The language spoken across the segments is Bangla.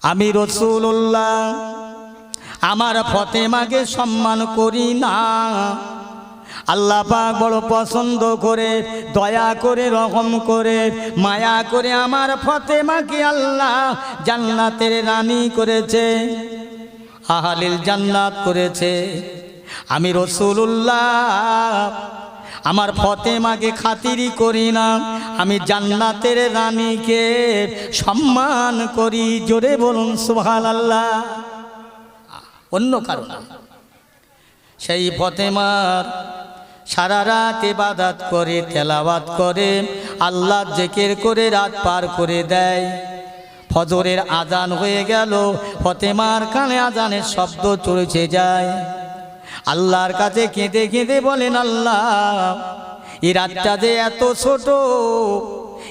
আমি রাসূলুল্লাহ আমার ফাতেমাকে সম্মান করি না। আল্লাহ পাক বড় পছন্দ করে, দয়া করে, রহম করে, মায়া করে আমার ফাতেমাকে আল্লাহ জান্নাতের রানী করেছে, আহলিল জান্নাত করেছে। আমি রাসূলুল্লাহ আমার ফাতেমাকে খাতিরি করি না, আমি জান্নাতের রানীকে সম্মান করি। জোরে বলুন সুবহানাল্লাহ। অন্য কারণ সেই ফাতেমার সারা রাত ইবাদত করে, তেলাওয়াত করে, আল্লাহর জিকির করে রাত পার করে দেয়। ফজরের আজান হয়ে গেল, ফাতেমার কানে আজানের শব্দ চলেছে যায়। আল্লাহর কাছে কেঁদে কেঁদে বলেন, আল্লাহ এই রাতটা যে এত ছোট,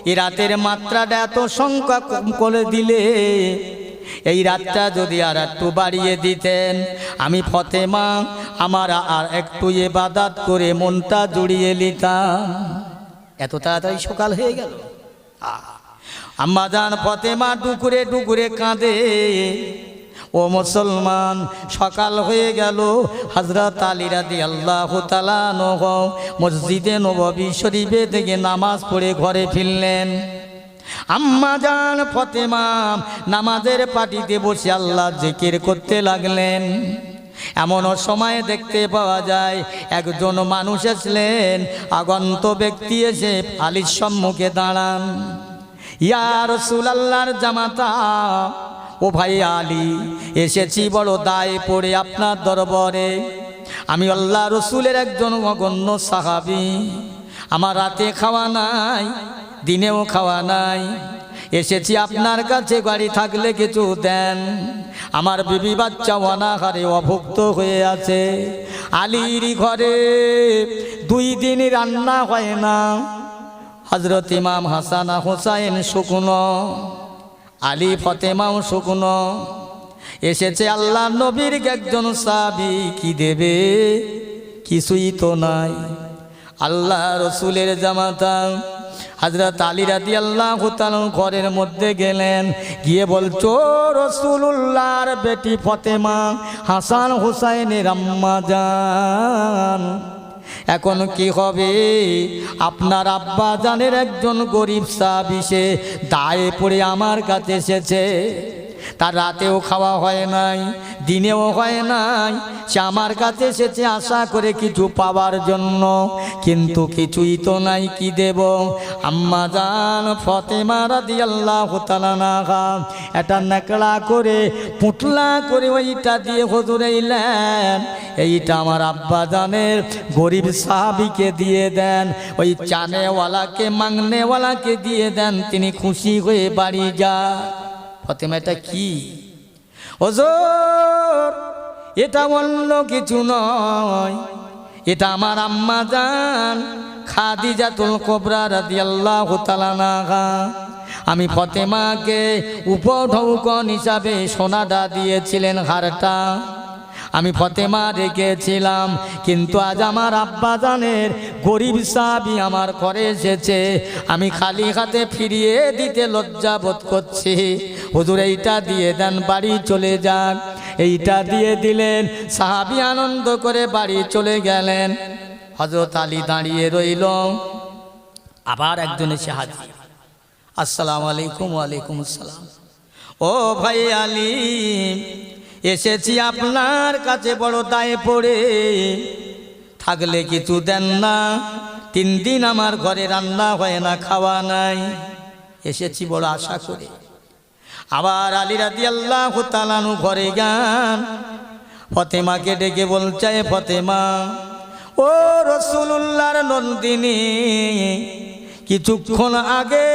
এই রাতের মাত্রাটা এত সংখ্যা কম করে দিলে, এই রাতটা যদি আর একটু বাড়িয়ে দিতেন, আমি ফাতেমা আমার আর একটু ইবাদত করে মনটা জুড়িয়ে নিতাম। এত তাড়াতাড়ি সকাল হয়ে গেল। আম্মা জান ফাতেমা ডুকুরে ডুকুরে কাঁদে। ও মুসলমান, সকাল হয়ে গেল। হযরত আলী রাদিয়াল্লাহু তাআলা আনহু মসজিদে নববী শরীফে থেকে নামাজ পড়ে ঘরে ফিরলেন। আম্মা জান ফাতেমা নামাজের পাটিতে বসে আল্লাহ জিকির করতে লাগলেন। এমন সময় দেখতে পাওয়া যায় একজন মানুষ আসলেন, আগন্ত ব্যক্তি এসে আলীর সম্মুখে দাঁড়ান। ইয়া রাসূলুল্লাহর জামাতা, ও ভাই আলী, এসেছি বড় দায় পড়ে আপনার দরবারে। আমি আল্লাহ রসুলের একজন অগণ্য সাহাবী। আমার রাতে খাওয়া নাই, দিনেও খাওয়া নাই। এসেছি আপনার কাছে, গাড়ি থাকলে কিছু দেন। আমার বিবি বাচ্চা অনাহারে অভুক্ত হয়ে আছে। আলীর ঘরে 2 দিন রান্না হয় না। হযরত ইমাম হাসান হুসাইন শুকনো, আলী ফাতেমাও শুকনো। এসেছে আল্লাহ নবীর একজন সাহাবী, কি দেবে? কিছুই তো নাই। আল্লাহ রসুলের জামাতা হযরত আলী রাদিয়াল্লাহু তাআলা ঘরের মধ্যে গেলেন, গিয়ে বলছো, রাসূলুল্লাহর বেটি ফাতেমা, হাসান হুসাইনের আম্মা জান, এখন কি হবে? আপনার আব্বা জানের একজন গরিব সাহাবী সে দায়ে পড়ে আমার কাছে এসেছে। তার রাতেও খাওয়া হয় নাই, দিনেও হয় নাই। সে আমার কাছে এসেছে আশা করে কিছু পাওয়ার জন্য, কিন্তু কিছুই তো নাই, কি দেব? আম্মা জান ফাতেমা রাদিয়াল্লাহু তাআলা আনহা এটা নেকড়া করে, পুটলা করে ওইটা দিয়ে হুজুর এলেন, এইটা আমার আব্বা জানের গরিব সাহাবীকে দিয়ে দেন, ওই চানেওয়ালাকে মাংনেওয়ালাকে দিয়ে দেন, তিনি খুশি হয়ে বাড়ি যান। ফাতেমা, এটা কি? হুজুর, এটা অন্য কিছু নয়, এটা আমার আম্মা জান খাদিজাতুল কুবরা রাদিয়াল্লাহু তাআলা আনহা। আমি ফাতেমাকে উপঢৌকন হিসাবে সোনাটা দিয়েছিলেন, হারটা আমি ফাতেমা রেখেছিলাম, কিন্তু আজ আমার আব্বা জানের গরিব সাহাবী আমার ঘরে এসেছে, আমি খালি হাতে ফিরিয়ে দিতে লজ্জা বোধ করছি। হুজুর এইটা দিয়ে দেন, বাড়ি চলে যান। এইটা দিয়ে দিলেন, সাহাবী আনন্দ করে বাড়ি চলে গেলেন। হযরত আলী দাঁড়িয়ে রইল। আবার একজন এসে হাজির। আসসালামু আলাইকুম। ওয়ালাইকুম আসসালাম। ও ভাই আলী, এসেছি আপনার কাছে বড় দায়ে পড়ে, থাকলে কিছু দেন না। 3 দিন আমার ঘরে রান্না হয় না, খাওয়া নাই। এসেছি বড় আশা করে। আবার আলী রাদিয়াল্লাহু তাআলা আনহু ঘরে যান, ফাতেমাকে ডেকে বলছে, ফাতেমা, ও রাসূলুল্লাহর নন্দিনী, কিছুক্ষণ আগে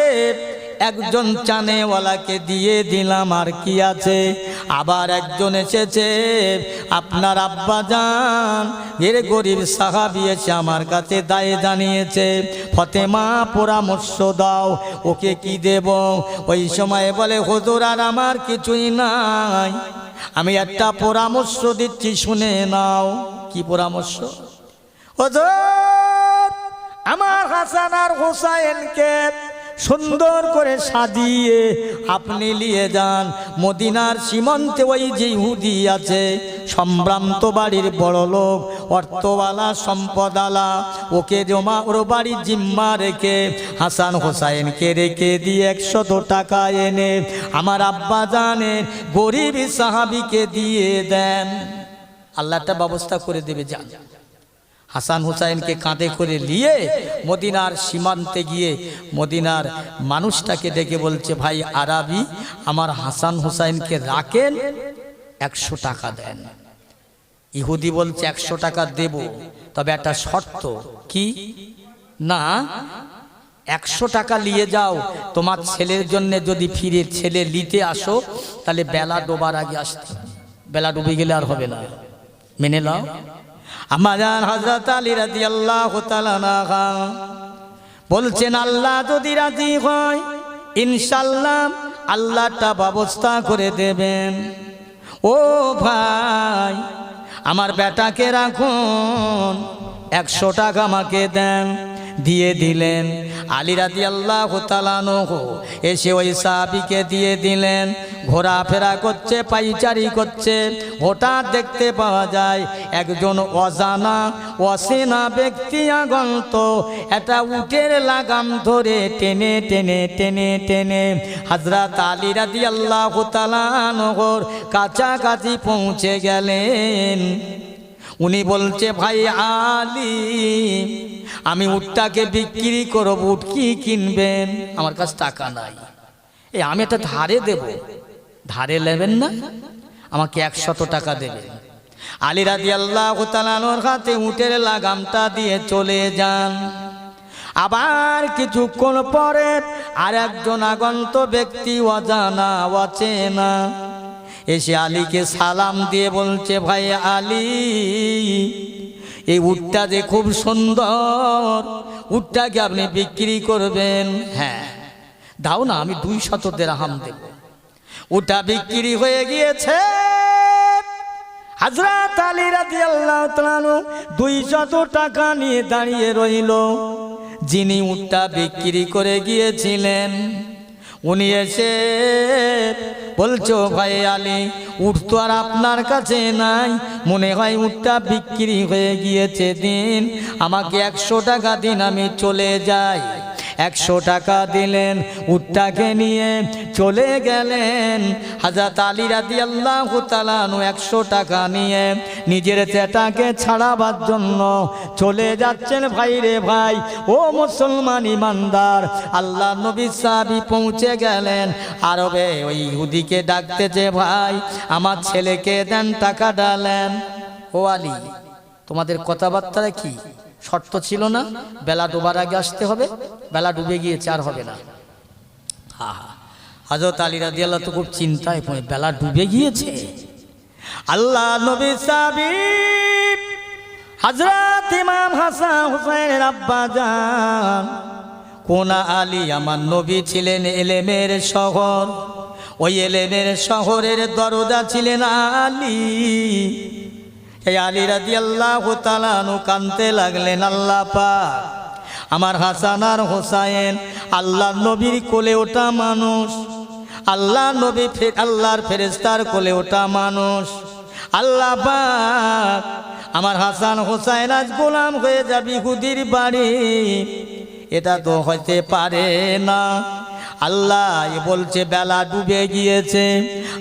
একজন চানেওয়ালাকে দিয়ে দিলাম, আর কি আছে? আবার একজন এসেছে, আপনার আব্বা জান এর গরিব সাহাবী এসে আমার কাছে দায়ে জানিয়েছে, ফাতেমা পরামর্শ দাও, ওকে কি দেব? ওই সময় বলে, হুজুর আর আমার কিছুই নাই, আমি একটা পরামর্শ দিচ্ছি, শুনে নাও। কি পরামর্শ? হুজুর, আমার হাসান আর হুসাইনকে সুন্দর করে সাজিয়ে আপনি নিয়ে যান মদিনার সীমান্তে। ওই যে ইহুদি আছে সম্ভ্রান্ত বাড়ির বড় লোক, অর্থওয়ালা, সম্পদালা, ওকে জমা ওর বাড়ির জিম্মা রেখে হাসান হোসাইনকে রেখে দিয়ে 100 টাকা এনে আমার আব্বা জানের গরিব সাহাবীকে দিয়ে দেন। আল্লাহ একটা ব্যবস্থা করে দেবে। যান হাসান হুসাইনকে কাঁধে করে নিয়ে মদিনার সীমান্তে গিয়ে মদিনার মানুষটাকে ডেকে বলছে, ভাই আরাবি, আমার হাসান হুসাইনকে রাখেন, 100 টাকা দেন। ইহুদি বলছে 100 টাকা দেব, তবে একটা শর্ত। কি? না, 100 টাকা নিয়ে যাও, তোমার ছেলের জন্য যদি ফিরে ছেলে নিতে আসো তাহলে বেলা ডোবার আগে আসতে। বেলা ডুবে গেলে আর হবে না, মেনে নাও। আমাদের হযরত আলী রাদিয়াল্লাহু তাআলা আনহু বলছেন, আল্লাহ যদি রাজি হয় ইনশাআল্লাহ আল্লাহটা ব্যবস্থা করে দেবেন। ও ভাই, আমার বেটাকে রাখুন, 100 টাকা আমাকে দেন। দিয়ে দিলেন। আলী রাদিয়াল্লাহু তাআলা আনহু এসে ওই সাহাবীকে দিয়ে দিলেন। ঘোরাফেরা করছে, পাইচারি করছে, হঠাৎ দেখতে পাওয়া যায় একজন অজানা অচেনা ব্যক্তি আগন্ত একটা উটের লাগাম ধরে টেনে টেনে টেনে টেনে হযরত আলী রাদিয়াল্লাহু তাআলা আনহুর কাছাকাছি পৌঁছে গেলেন। উনি বলছে, ভাই আলী, আমি উটটাকে বিক্রি করব, উট কি কিনবেন? আমার কাছে টাকা নাই, আমি একটা ধারে দেব। ধারে নেবেন না, আমাকে 100 টাকা দেবেন। আলী রাদিয়াল্লাহু তাআলা আনহুর হাতে উটের লাগামটা দিয়ে চলে যান। আবার কিছুক্ষণ পরে আর একজন আগন্ত ব্যক্তি অজানা অচেনা এসে আলীকে সালাম দিয়ে বলছে, ভাই আলী, এই উটটা যে খুব সুন্দর, উটটাকে আপনি বিক্রি করবেন? হ্যাঁ দাও না, আমি 200 দিরহাম দেব। উটটা বিক্রি হয়ে গিয়েছে। হযরত আলী রাদিয়াল্লাহু তাআলা 200 টাকা নিয়ে দাঁড়িয়ে রইল। যিনি উটটা বিক্রি করে গিয়েছিলেন উনি এসে বলছো, ভাই আলী, উট তো আর আপনার কাছে নাই, মনে হয় উটটা বিক্রি হয়ে গিয়েছে, দিন আমাকে 100 টাকা দিন, আমি চলে যাই। 100 টাকা দিলেন, উটটাকে নিয়ে চলে গেলেন। হযরত আলী রাদিয়াল্লাহু তাআলা আনহু 100 টাকা নিয়ে নিজের চেটাকে ছাড়াবার জন্য চলে যাচ্ছেন। ভাই রে ভাই, ও মুসলমান ইমানদার, আল্লাহ নবী সাহাবী পৌঁছে গেলেন আরবে। ওই ইহুদিকে ডাকতেছে, ভাই আমার ছেলেকে দেন, টাকা ডালেন। ও আলী, তোমাদের কথাবার্তা কি? শর্ত ছিল না বেলা ডোবার আগে আসতে হবে? বেলা ডুবে গিয়েছে, আর হবে না। হযরত আলী রাদিয়াল্লাহু তাআলা খুব চিন্তায় পড়ে, বেলা ডুবে গিয়েছে। আল্লাহ নবী সাহাবী হযরত ইমাম হাসান হুসাইনের আব্বা জান কোন আলী, আমার নবী ছিলেন এলেমের শহর, ওই এলেমের শহরের দরজা ছিলেন আলী। এই আলী রাদিয়াল্লাহু তাআলা আনহু কাঁদতে লাগলেন, আল্লাহ পাক, আমার হাসান আর হোসাইন আল্লাহ নবীর কোলে ওঠা মানুষ, আল্লাহ নবী আল্লাহর ফেরেশতার কোলে ওঠা মানুষ। আল্লাহ পাক, আমার হাসান হোসাইন আজ গোলাম হয়ে যাবে ইহুদির বাড়ি, এটা তো হতে পারে না। আল্লাহ বলছে, বেলা ডুবে গিয়েছে।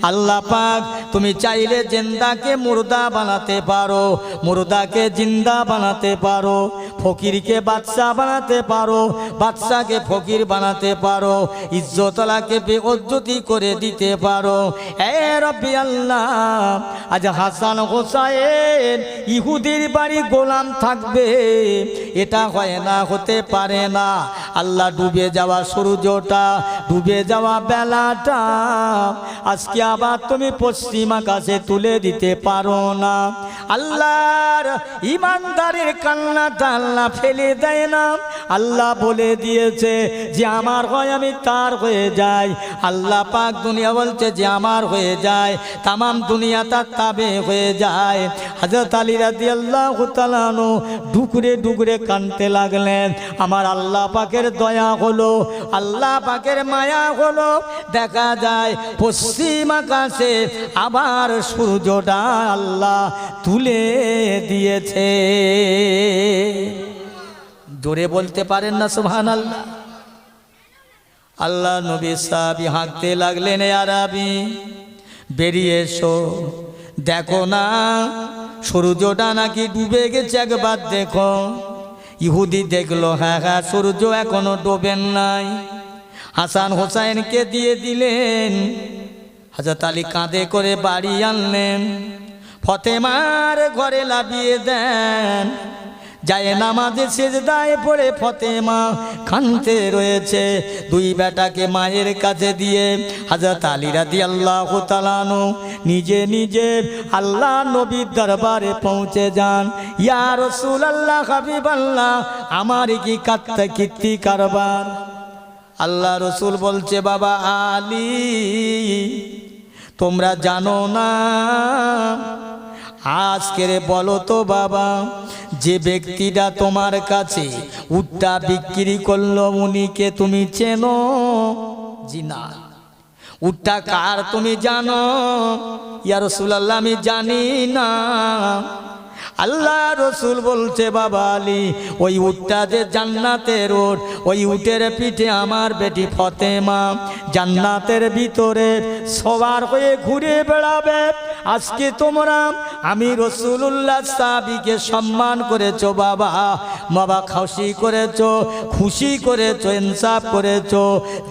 আল্লাহ পাক, তুমি চাইলে জিন্দাকে মুর্দা বানাতে পারো, মুর্দাকে জিন্দা বানাতে পারো, ফকিরকে বাদশা বানাতে পারো, বাদশাকে ফকির বানাতে পারো, ইজ্জতওয়ালাকে বেইজ্জতি করে দিতে পারো। এ রব্বি আল্লাহ, আজ হাসান হোসাইন ইহুদির বাড়ি গোলাম থাকবে, এটা হয় না, হতে পারে না। আল্লাহ, ডুবে যাওয়া সূর্যটা, ডুবে যাওয়া বেলাটা আজকে আবার তুমি পশ্চিম পশ্চিম আকাশে তুলে দিতে পারো না। আল্লাহর ইমানদারের কান্নাটা আল্লাহ ফেলে দেয় না। আল্লাহ বলে দিয়েছে যে আমার হয় আমি তার হয়ে যাই। আল্লাহ পাক দুনিয়া বলছে যে আমার হয়ে যায়, তামাম দুনিয়া তার তাবে হয়ে যায়। হযরত আলী রাদিয়াল্লাহু তাআলা আনহু ডুকরে ডুকরে কাঁদতে লাগলেন। আমার আল্লাহ পাকের দয়া হলো, আল্লাহ পাকের মায়া হলো। দেখা যায় পশ্চিম আকাশে আবার সূর্যটা আল্লাহ তুলে দিয়েছে। জোরে বলতে পারেন না সুবহানাল্লাহ? আল্লাহ নবী সাহাবী হাঁকতে লাগলেন, এ আরবি বেরিয়ে এসো, দেখো না সূর্যটা নাকি ডুবে গেছে, একবার দেখো। ইহুদি দেখলো, হ্যাঁ হ্যাঁ সূর্য এখনো ডোবেন নাই। হাসান হোসাইনকে দিয়ে দিলেন। হযরত আলী কাঁধে করে বাড়ি আনলেন, ফতেমার ঘরে লাবিয়ে দেন। যায় নামাজে সেজদায় পড়ে ফতেমা কাঁদতে রয়েছে। দুই বেটাকে মায়ের কাছে দিয়ে হযরত আলী রাদিয়াল্লাহু তাআলা আনহু নিজে নিজে আল্লাহ নবীর দরবারে পৌঁছে যান। ইয়া রাসূলুল্লাহ, হাবিবাল্লাহ, আমার কি কীর্তি কারবার। আল্লাহ রসুল বলছে, বাবা আলী তোমরা জানো না, আজকের বলো তো বাবা, যে ব্যক্তিটা তোমার কাছে উটটা বিক্রি করলো উনিকে তুমি চেনো? জি না। উটটা কার তুমি জানো? ইয়া রাসূলুল্লাহ আমি জানি না। আল্লাহ রসুল বলছে, বাবা আলী ওই উটটা যে জান্নাতের উট, ওই উটের পিঠে আমার বেটি ফতেমা জান্নাতের ভিতরে সবার হয়ে ঘুরে বেড়াবে। আজকে তোমরা আমি রাসূলুল্লাহ সাহাবীকে সম্মান করেছো বাবা, বাবা খুশি করেছো, ইনসাফ করেছো,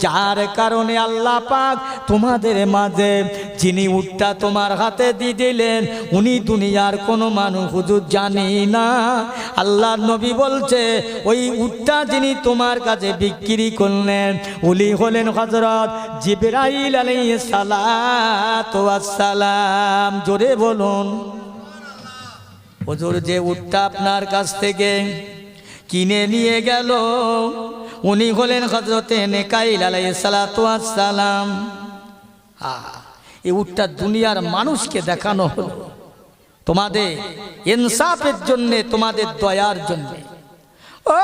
যার কারণে আল্লাহ পাক তোমাদের মাঝে যিনি উটটা তোমার হাতে দিয়ে দিলেন উনি দুনিয়ার কোনো মানুষ হুজুর জানি না। আল্লাহ নবী বলছে ওই উটটা যিনি তোমার কাছে বিক্রি করলেন উনি হলেন হযরত জিবরাইল আলাইহিস সালাতু ওয়াস সালাম। জোরে বলুন হুজুর, যে উটটা আপনার কাছ থেকে কিনে নিয়ে গেল উনি হলেন হযরতে নেকাইল আলাইহিস সালাতু ওয়াস সালাম। এই উটটা দুনিয়ার মানুষকে দেখানো হলো তোমাদের ইনসাফের জন্য, তোমাদের দয়ার জন্য। ও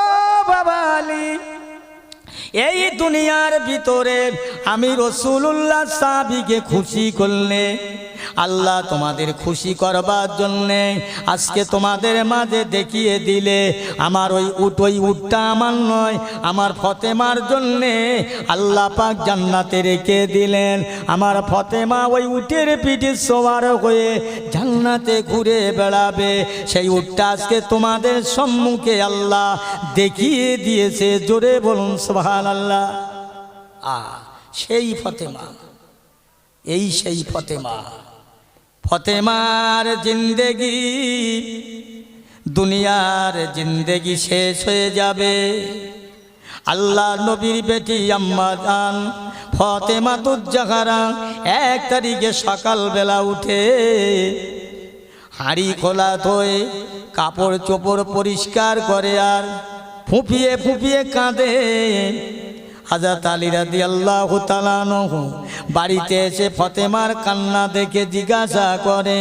বাবা আলী, এই দুনিয়ার ভিতরে আমি রাসূলুল্লাহ সাহাবীকে খুশি করলে আল্লাহ তোমাদের খুশি করবার জন্যে আজকে তোমাদের মাঝে দেখিয়ে দিলে আমার ওই উটটা আমার নয়, আমার ফতেমার জন্যে আল্লাহ পাক জান্নাতে রেখে দিলেন। আমার ফতেমা ওই উটের পিঠে সওয়ার হয়ে জান্নাতে ঘুরে বেড়াবে। সেই উটটা আজকে তোমাদের সম্মুখে আল্লাহ দেখিয়ে দিয়েছে। জোরে বলুন সুবহানাল্লাহ। সেই ফতেমা, এই সেই ফতেমা, ফতেমার জিন্দেগি, দুনিয়ার জিন্দেগি শেষ হয়ে যাবে। আল্লাহ নবীর বেটি আম্মা জান ফাতেমাতুজ জাহরা 1 তারিখে সকালবেলা উঠে হাঁড়ি খোলা ধোয়, কাপড় চোপড় পরিষ্কার করে আর ফুঁপিয়ে ফুঁপিয়ে কাঁদে। হযরত আলী রাদিয়াল্লাহু তাআলা আনহু বাড়িতে এসে ফতেমার কান্না দেখে জিজ্ঞাসা করে,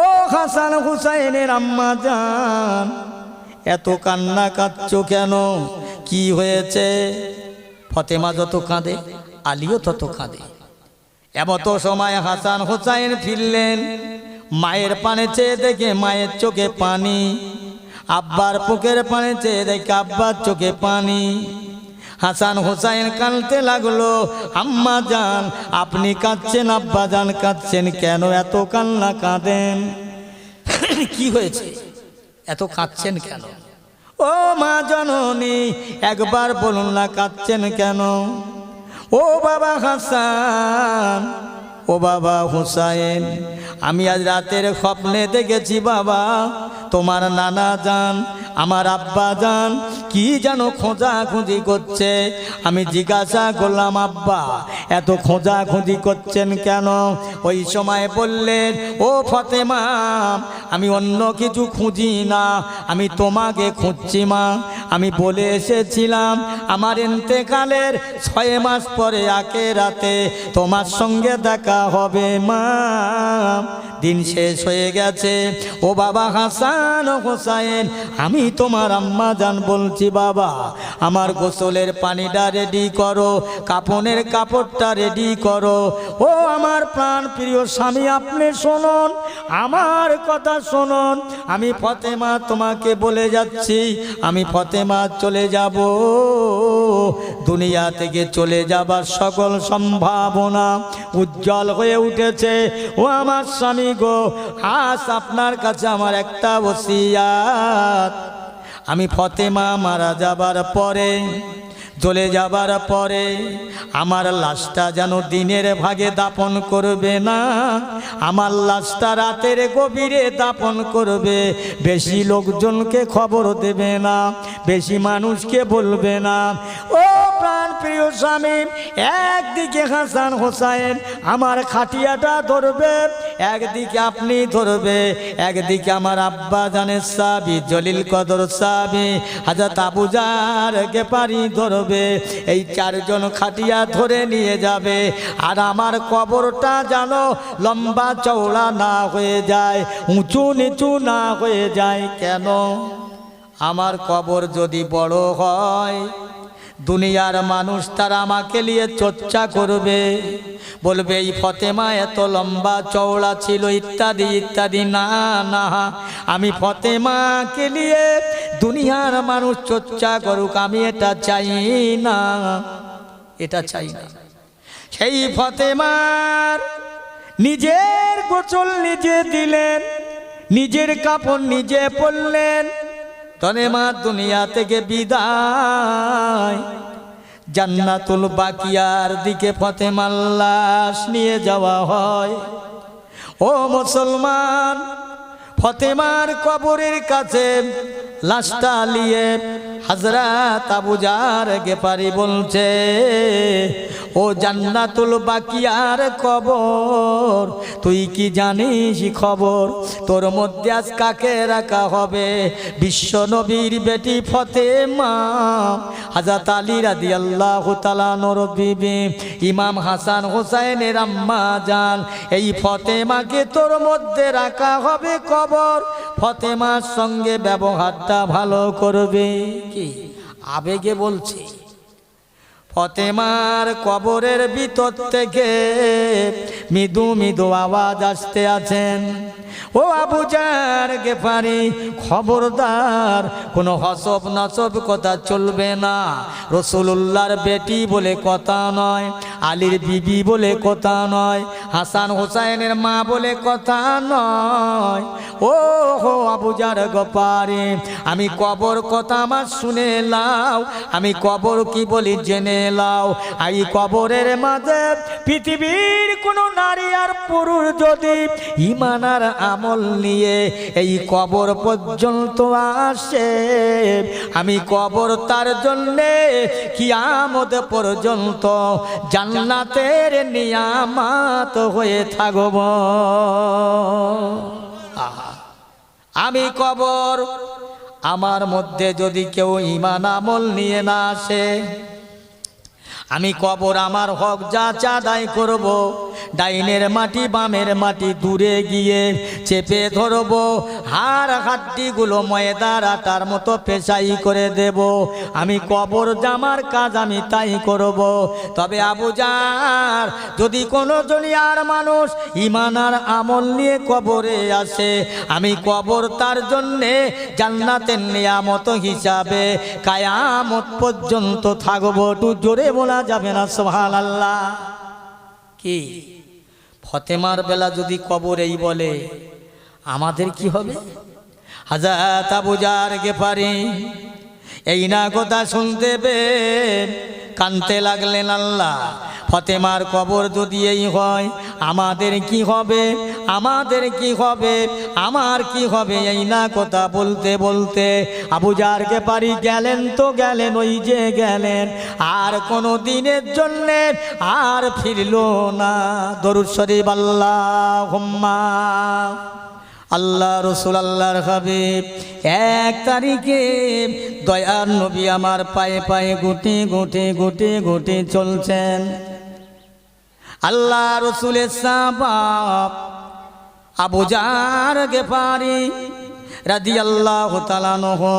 ও হাসান হুসাইনের আম্মা জান, এত কান্না কাঁদছো কেন? কি হয়েছে? ফতেমা যত কাঁদে আলীও তত কাঁদে। এমত সময় হাসান হুসাইন ফিরলেন। মায়ের পানে চেয়ে দেখে মায়ের চোখে পানি, আব্বার বুকের পানে চেয়ে দেখে আব্বার চোখে পানি। হাসান হুসাইন কাঁদতে লাগলো, আম্মা জান আপনি কাঁদছেন, আব্বা জান কাঁদছেন কেন? এত কান্না কাঁদেন, কি হয়েছে? এত কাঁদছেন কেন? ও মা জননী একবার বলুন না কাঁদছেন কেন? ও বাবা হাসান, ও বাবা হুসাইন, আমি আজ রাতের স্বপ্নে দেখেছি বাবা তোমার নানা যান, আমার আব্বা যান কি যেন খোঁজাখুঁজি করছে। আমি জিজ্ঞাসা করলাম, আব্বা এত খোঁজাখুঁজি করছেন কেন? ওই সময় বললেন, ও ফতেমা, আমি অন্য কিছু খুঁজি না, আমি তোমাকে খুঁজছি মা। আমি বলে এসেছিলাম আমার ইন্তেকালের 6 মাস পরে আখেরাতে তোমার সঙ্গে দেখা হবে মা। দিন শেষ হয়ে গেছে। ও বাবা হাসান ও হোসাইন, আমি তোমার আম্মা জান বলছি, বাবা আমার গোসলের পানিটা রেডি করো, কাপনের কাপড়টা রেডি করো। ও আমার প্রাণ প্রিয় স্বামী, আপনি শুনুন, আমার কথা শুনুন। আমি ফতেমা তোমাকে বলে যাচ্ছি, আমি ফতেমা চলে যাব। দুনিয়া থেকে চলে যাবার সকল সম্ভাবনা উজ্জ্বল হয়ে উঠেছে। ও আমার স্বামী গো, আজ আপনার কাছে আমার একটা ওসিয়াত। আমি ফতেমা মারা যাবার পরে, চলে যাবার পরে আমার লাশটা যেন দিনের ভাগে দাফন করবে না, আমার লাশটা রাতের গভীরে দাফন করবে। বেশি লোকজনকে খবর দেবে না, বেশি মানুষকে বলবে না। ও প্রাণ প্রিয় স্বামী, একদিকে হাসান হোসাইন আমার খাটিয়াটা ধরবে, একদিকে আপনি ধরবে, একদিকে আমার আব্বা জানের সাহাবী জলিল কদর সাহাবী হযরত আবু জার গেফারি ধরবে। এই 4 জন খাটিয়া ধরে নিয়ে যাবে। আর আমার কবরটা যেন লম্বা চওড়া না হয়ে যায়, উঁচু নিচু না হয়ে যায়। কেন? আমার কবর যদি বড় হয়, দুনিয়ার মানুষ তারা আমাকে নিয়ে চর্চা করবে, বলবে এই ফতেমা এত লম্বা চওড়া ছিল ইত্যাদি ইত্যাদি। না না, আমি ফতেমাকে নিয়ে দুনিয়ার মানুষ চর্চা করুক, আমি এটা চাই না, এটা চাই না। সেই ফতেমার নিজের গোসল নিজে দিলেন, নিজের কাপড় নিজে পরলেন। তনে মা দুনিয়া থেকে বিদায়, জান্নাতুল বাকিয়ার দিকে ফতেমার লাশ নিয়ে যাওয়া হয়। ও মুসলমান, ফতেমার কবরের কাছে লাশটা নিয়ে হযরত আবু জার গেফারি বলছে, ও জান্নাতুল বাকিয়ার কবর, তুই কি জানিস খবর? তোর মধ্যে আজ কাকে রাখা হবে? বিশ্ব নবীর বেটি ফতেমা, হযরত আলী রাদিয়াল্লাহু তাআলা আনহুর বিবি, ইমাম হাসান হোসাইনের আম্মা জান। এই ফতেমাকে তোর মধ্যে রাখা হবে কবর। ফতেমার সঙ্গে ব্যবহারটা ভালো করবে। কি আবেগে বলছে। ফতেমার কবরের ভিতর থেকে মৃদু মৃদু আওয়াজ আসতে আছেন, ও আবু জার গেফারি, খবরদার, কোনো হসব নসব কথা চলবে না। রাসূলুল্লাহর বেটি বলে কথা নয়, আলীর বিবি বলে কথা নয়, হাসান হোসাইনের মা বলে কথা নয়। ও হো আবু জার গেফারি, আমি কবর কথা আমার শুনে লাও, আমি কবর কি বলি জেনে লাও। এই কবরের মাঝে পৃথিবীর কোনো নারী আর পুরুষ যদি ঈমান আর আমল নিয়ে এই কবর পর্যন্ত আসে, আমি কবর তার জন্যে কিয়ামত পর্যন্ত জান্নাতের নিয়ামত হয়ে থাকব। আমি কবর, আমার মধ্যে যদি কেউ ঈমান আমল নিয়ে না আসে, আমি কবর আমার হক যা আদায় করব। ডাইনের মাটি বামের মাটি দূরে গিয়ে চেপে ধরব, হাড় হাড্ডিগুলো ময়দার আটার মতো পেশাই করে দেব। আমি কবর জামার কাজ আমি তাই করব। তবে আবু জার, যদি কোনো দুনিয়ার মানুষ ঈমান আর আমল নিয়ে কবরে আসে, আমি কবর তার জন্যে জান্নাতের নিয়ামত হিসাবে কিয়ামত পর্যন্ত থাকবো। একটু জোরে বলা যাবে না সুবহানাল্লাহ? কি ফতেমার বেলা যদি কবর এই বলে, আমাদের কি হবে? হযরত আবু জার গেফারি এই না কথা শুনতে পেয়ে কানতে লাগলেন। আল্লাহ ফতেমার কবর যদি এই হয় আমাদের কি হবে, আমাদের কি হবে, আমার কি হবে, এই না কথা বলতে বলতে আবু জার গেফারি গেলেন তো গেলেন, ওই যে গেলেন, আর কোনো দিনের জন্যে আর ফিরল না। দরুদ শরীফ আল্লাহুম্মা। আল্লাহ রসুল আল্লাহর হাবিব 1 তারিখে দয়ার নবী আমার পায়ে পায়ে গুটি গুটি গুটি গুটি চলছেন। আল্লাহ রসুলের সাহাবা আবু জার গেফারি রাদিয়াল্লাহু তাআলা আনহু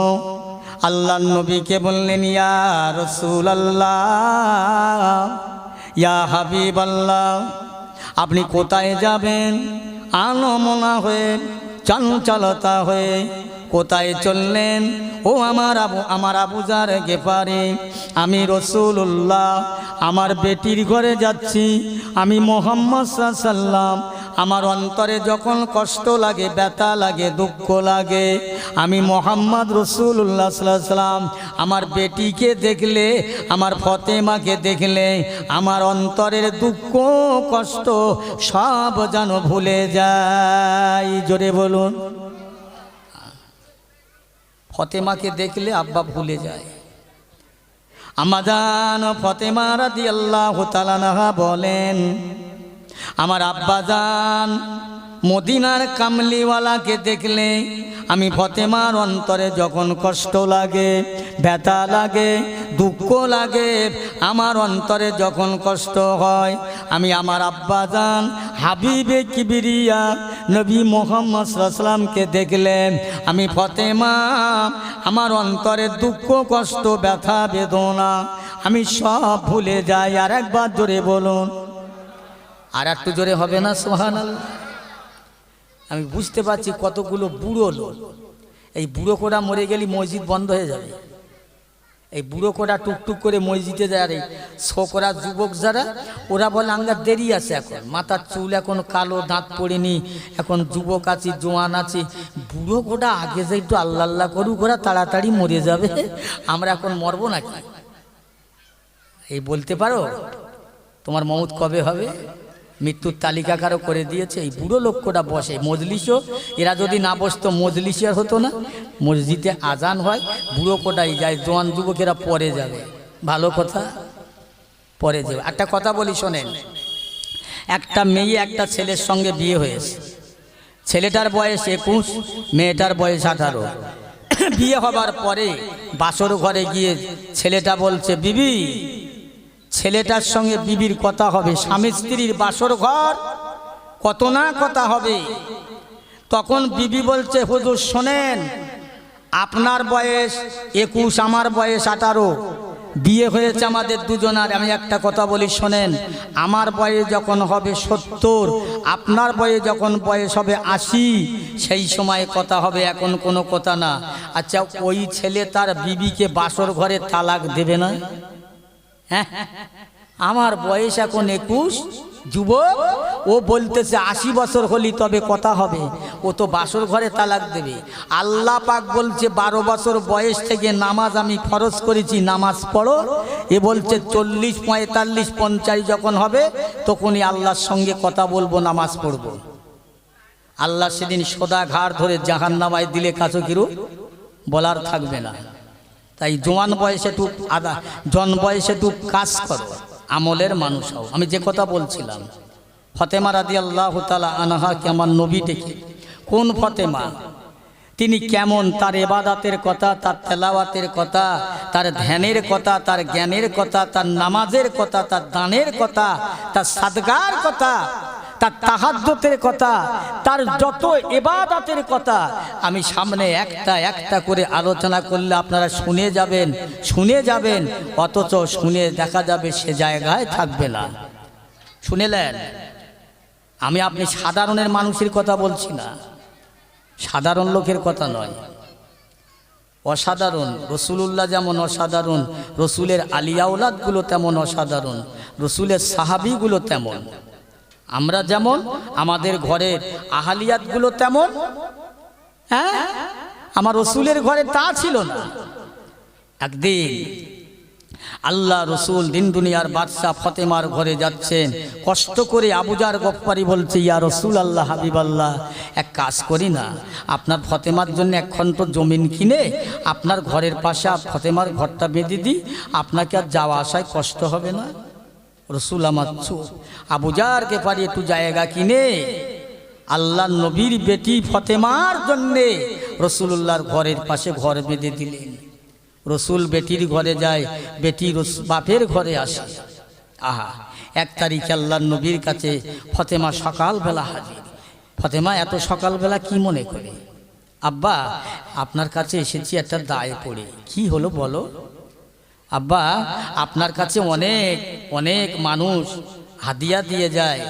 আল্লাহর নবীকে বললেন, ইয়া রাসূলুল্লাহ, ইয়া হাবিবাল্লাহ, আপনি কোথায় যাবেন? আনমনা হয়ে চঞ্চলতা হয়ে কোথায় চললেন? ও আমার আবু জার গেফারি, আমি রাসূলুল্লাহ আমার বেটির ঘরে যাচ্ছি। আমি মুহাম্মদ সাল্লাল্লাহু আলাইহি ওয়াসাল্লাম, আমার অন্তরে যখন কষ্ট লাগে, ব্যথা লাগে, দুঃখ লাগে, আমি মুহাম্মদ রাসূলুল্লাহ সাল্লাল্লাহু আলাইহি ওয়াসাল্লাম আমার বেটিকে দেখলে, আমার ফতেমাকে দেখলে আমার অন্তরের দুঃখ কষ্ট সব যেন ভুলে যায়। জোরে বলুন। ফতেমাকে দেখলে আব্বা ভুলে যায়। আম্মাজান ফতেমা রাদিয়াল্লাহু তাআলা আনহা বলেন, আমার আব্বাজান মদিনার কামলিওয়ালাকে দেখলে আমি ফতেমার অন্তরে যখন কষ্ট লাগে, ব্যথা লাগে, দুঃখ লাগে, আমার অন্তরে যখন কষ্ট হয়, আমি আমার আব্বাজান হাবিবে কিবরিয়া নবী মুহাম্মদ সাল্লাল্লাহু আলাইহি ওয়াসাল্লামকে দেখলেন আমি ফতেমা আমার অন্তরে দুঃখ কষ্ট ব্যথা বেদনা আমি সব ভুলে যাই। আর একবার জোরে বলুন। আর একটু জোরে হবে না? সুবহানাল্লাহ। আমি বুঝতে পারছি কতগুলো বুড়ো লোক, এই বুড়ো কোড়া মরে গেলে মসজিদ বন্ধ হয়ে যাবে। এই বুড়ো কোড়া টুকটুক করে মসজিদে যায়, আর এই ছোকরা যুবক যারা ওরা বলে আঙ্গার দেরি আছে, এখন মাথার চুল এখন কালো, দাঁত পড়েনি, এখন যুবক আছি, জোয়ান আছি। বুড়ো কোড়া আগে যে একটু আল্লাহ আল্লাহ করুক, ওরা তাড়াতাড়ি মরে যাবে, আমরা এখন মরবো নাকি? এই বলতে পারো তোমার মউত কবে হবে? মৃত্যুর তালিকা কারো করে দিয়েছে। এই বুড়ো লোকটা বসে মজলিসও, এরা যদি না বসতো মজলিস আর হতো না। মসজিদে আজান হয়, বুড়ো কোটাই যায়, জোয়ান যুবকেরা পরে যাবে। ভালো কথা, পরে যাবে। একটা কথা বলি শোনেন, একটা মেয়ে একটা ছেলের সঙ্গে বিয়ে হয়েছে। ছেলেটার বয়স 21, মেয়েটার বয়স 18। বিয়ে হবার পরে বাসর ঘরে গিয়ে ছেলেটা বলছে, বিবি, ছেলেটার সঙ্গে বিবির কথা হবে, স্বামী স্ত্রীর বাসর ঘর কত না কথা হবে। তখন বিবি বলছে, হুজুর শোনেন, আপনার বয়স 21, আমার বয়স 18, বিয়ে হয়েছে আমাদের দুজনার। আমি একটা কথা বলি শোনেন, আমার বয়স যখন হবে 70, আপনার বয়স যখন বয়স হবে 80, সেই সময় কথা হবে, এখন কোনো কথা না। আচ্ছা, ওই ছেলে তার বিবিকে বাসর ঘরে তালাক দেবে না? হ্যাঁ, আমার বয়স এখন 21, যুবক, ও বলতেছে 80 বছর হলি তবে কথা হবে, ও তো বাসর ঘরে তালাক দেবে। আল্লাহ পাক বলছে 12 বছর বয়স থেকে নামাজ আমি ফরজ করেছি, নামাজ পড়ো। এ বলছে 40, 45, 50 যখন হবে তখনই আল্লাহর সঙ্গে কথা বলবো, নামাজ পড়বো। আল্লাহ সেদিন সোদা ঘাড় ধরে জাহান্নামায় দিলে কাছো কিরু বলার থাকবে না। তাই জোয়ান বয়সে টুক জন বয়সে টুক কাজ করো, আমলের মানুষ হও। আমি যে কথা বলছিলাম, ফতেমা রাদিয়াল্লাহু তাআলা আনহা কে আমার নবী ডেকে, কোন ফতেমা, তিনি কেমন, তার ইবাদতের কথা, তার তেলাওয়াতের কথা, তার ধ্যানের কথা, তার জ্ঞানের কথা, তার নামাজের কথা, তার দানের কথা, তার সাদগার কথা, তার তাহাজ্জুদের কথা, তার যত ইবাদতের কথা আমি সামনে একটা একটা করে আলোচনা করলে আপনারা শুনে যাবেন, অথচ শুনে দেখা যাবে সে জায়গায় থাকবে না। শুনেলেন? আমি আপনি সাধারণের মানুষের কথা বলছি না, সাধারণ লোকের কথা নয়, অসাধারণ। রসুলুল্লাহ যেমন অসাধারণ, রসুলের আলিয়াউলাদগুলো তেমন অসাধারণ, রসুলের সাহাবিগুলো তেমন, আমরা যেমন আমাদের ঘরের আহালিয়াতগুলো তেমন। হ্যাঁ, আমার রসুলের ঘরে তা ছিল না। একদিন আল্লাহ রসুল দিন দুনিয়ার বাদশাহ ফতেমার ঘরে যাচ্ছেন, কষ্ট করে আবুজার গফফারি বলছে, ইয়া রসুল আল্লাহ হাবিব আল্লাহ, এক কাজ করি না, আপনার ফতেমার জন্য এক খণ্ড জমিন কিনে আপনার ঘরের পাশে ফতেমার ঘরটা বেঁধে দিই, আপনাকে আর যাওয়া আসায় কষ্ট হবে না। রসুল আমার চুপ। আবুজার গফফারি একটু জায়গা কিনে আল্লাহ নবীর বেটি ফতেমার জন্যে রসুল্লাহর ঘরের পাশে ঘর বেঁধে দিলেন। রসুল বেটির ঘরে যায়, বেটি বাপের ঘরে আসে। আহা, 1 তারিখে আল্লাহ নবীর কাছে ফতেমা সকালবেলা হাজির। ফতেমা এত সকালবেলা কি মনে করে? আব্বা, আপনার কাছে এসেছি একটা দায় পড়ে। কি হলো বলো? আব্বা, আপনার কাছে অনেক অনেক মানুষ হাদিয়া দিয়ে যায়,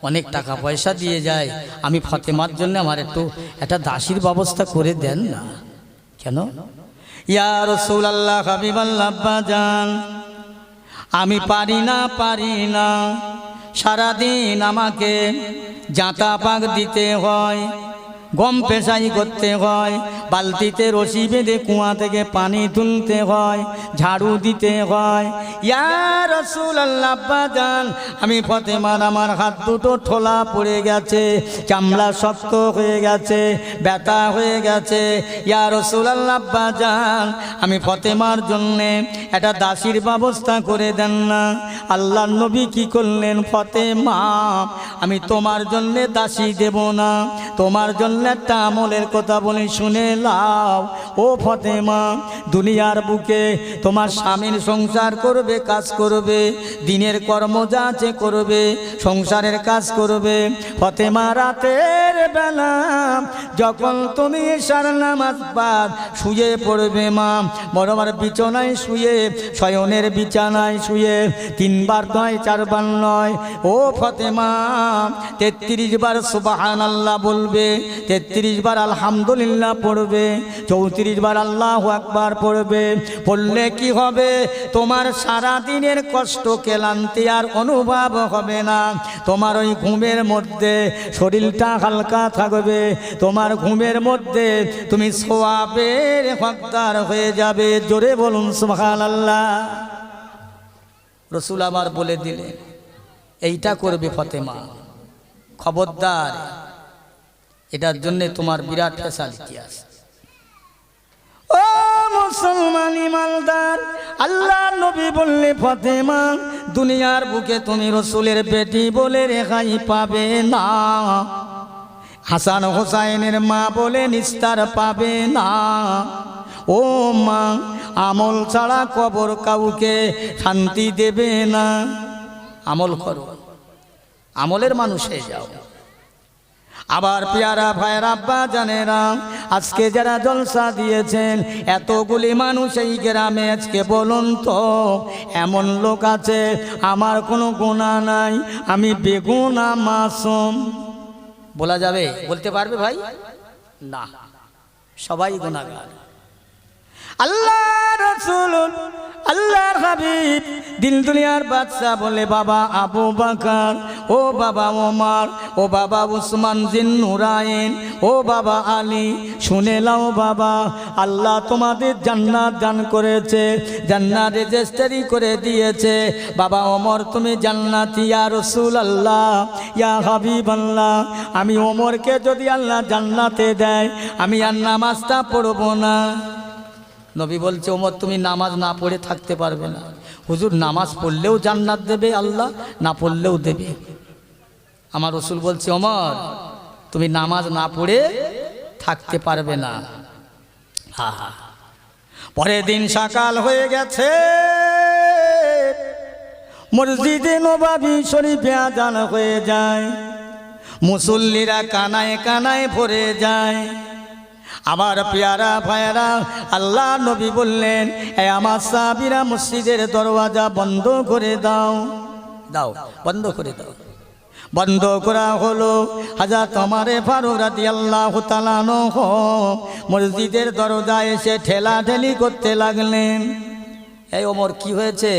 অনেক টাকা পয়সা দিয়ে যায়, আমি ফতেমার জন্য আমার একটু একটা দাসীর ব্যবস্থা করে দেন না। কেন? ইয়া রাসূলুল্লাহ হাবিবাল্লাহ আব্বাজান, আমি পারি না, সারাদিন আমাকে জাঁতা পাক দিতে হয়, গম পেশাই করতে হয়, বালতিতে রশি বেঁধে কুয়া থেকে পানি তুলতে হয়, ঝাড়ু দিতে হয়। ইয়া রাসূলুল্লাহ আব্বাজান, আমি ফতেমার আমার হাত দুটো ঠোলা পড়ে গেছে, চামড়া শক্ত হয়ে গেছে, ব্যথা হয়ে গেছে। ইয়া রাসূলুল্লাহ আব্বাজান, আমি ফতেমার জন্যে একটা দাসীর ব্যবস্থা করে দেন না। আল্লাহর নবী কি করলেন? ফতেমা, আমি তোমার জন্যে দাসী দেব না, তোমার জন্য একটা আমলের কথা বলি, শুনে লাও। ও ফতেমা, দুনিয়ার বুকে তোমার স্বামীর সংসার করবে, কাজ করবে, দিনের কর্ম যা আছে করবে, সংসারের কাজ করবে। ফতেমা, রাতের বেলা যখন তুমি এশার নামাজ বাদ শুয়ে পড়বে মা, বড়বার বিছানায় শুয়ে, শয়নের বিছানায় শুয়ে 3 বার নয় 4 বার নয়, ও ফতেমা 33 বার সুবহানাল্লাহ বলবে, 33 বার আলহামদুলিল্লাহ পড়বে, 34 বার আল্লাহু আকবার পড়বে। পড়লে কি হবে? তোমার সারা দিনের কষ্ট ক্লান্তি আর অনুভব হবে না। তোমার ওই ঘুমের মধ্যে শরীরটা হালকা থাকবে, তোমার ঘুমের মধ্যে তুমি সওয়াবের হকদার হয়ে যাবে। জোরে বলুন সুবহানাল্লাহ। রসুল আমার বলে দিলেন, এইটা করবে ফতেমা, খবরদার, এটার জন্য তোমার বিরাট ফ্যাসালিটি আছে। ও মুসলমান ইমানদার, আল্লাহ নবী বললে, ফতেমা, দুনিয়ার বুকে তুমি রসুলের বেটি বলে রেহাই পাবে না, হাসান হোসাইনের মা বলে নিস্তার পাবে না। ও মা, আমল ছাড়া কবর কাউকে শান্তি দেবে না। আমল করো, আমলের মানুষ হয়ে যাও। আবার পেয়ারা ভাইয়ের আব্বা জানেরা, আজকে যারা জলসা দিয়েছেন, এতগুলি মানুষ এই গ্রামে, আজকে বলুন তো এমন লোক আছে আমার কোনো গুনাহ নাই, আমি বেগুনা মাসুম? বলা যাবে? বলতে পারবে ভাই? না, সবাই গুনাহগার। আল্লাহ রাসূল, আল্লাহর হাবিব, দিল দুনিয়ার বাদশা বলে, বাবা আবু বকর, ও বাবা ওমর, ও বাবা উসমান জিন্নুরাইন, ও বাবা আলী, শুনে নাও বাবা, আল্লাহ তোমাদের জান্নাত দান করেছে, জান্নাত রেজিস্ট্রি করে দিয়েছে। বাবা ওমর, তুমি জান্নাতি। ইয়া রাসূলুল্লাহ, ইয়া হাবিবাল্লাহ, আমি ওমরকে যদি আল্লাহ জান্নাতে দেয়, আমি আর নামাজটা পড়ব না। নবী বলছে, ওমর তুমি নামাজ না পড়ে থাকতে পারবে না। হুজুর, নামাজ পড়লেও জান্নাত দেবে আল্লাহ, না পড়লেও দেবে। আমার রসুল বলছে, ওমর তুমি নামাজ না পড়ে থাকতে পারবে না। পরের দিন সকাল হয়ে গেছে, মসজিদে নববী শরীফে আযান হয়ে যায়, মুসল্লিরা কানায় কানায় ভরে যায়। আমার পেয়ারা ভাইয়েরা, আল্লাহ নবী বললেন, এ আমার সাহাবীরা, মসজিদের দরওয়াজা বন্ধ করে দাও, দাও, বন্ধ করে দাও। বন্ধ করা হলো। হযরত ওমর ফারুক রাদিয়াল্লাহু তাআলা আনহু মসজিদের দরজায় এসে ঠেলাঠেলি করতে লাগলেন। এই ওমর, কি হয়েছে?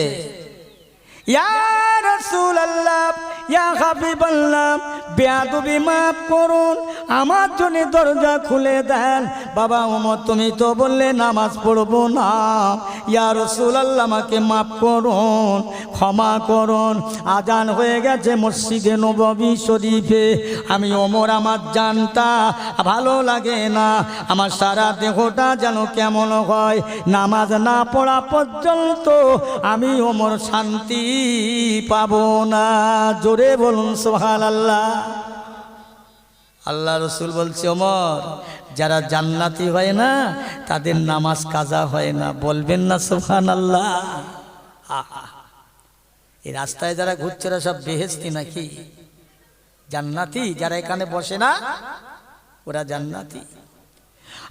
ইয়া রাসূলুল্লাহ, ইয়া হাবিবাল্লাহ, বেয়াদবি মাফ করুন, আমার জন্য দরজা খুলে দেন, বাবা ওমর তুমি তো বললে নামাজ পড়বো না, ইয়া রাসূলুল্লাহ আমাকে মাফ করুন, ক্ষমা করুন। আজান হয়ে গেছে মসজিদে নববী শরীফে। আমি ওমর আমার জানতা ভালো লাগে না, আমার সারা দেহটা যেন কেমন হয়, নামাজ না পড়া পর্যন্ত আমি ওমর শান্তি পাবো না। জোরে বলুন সুবহানাল্লাহ। আল্লাহ রসুল বলছে ওমর যারা জান্নাতি হয় না তাদের নামাজ কাজা হয় না, বলবেন না সুবহানাল্লাহ। এই রাস্তায় যারা ঘুরছে ওরা সব বেহেশতি নাকি? জান্নাতি যারা এখানে বসে না ওরা জান্নাতি।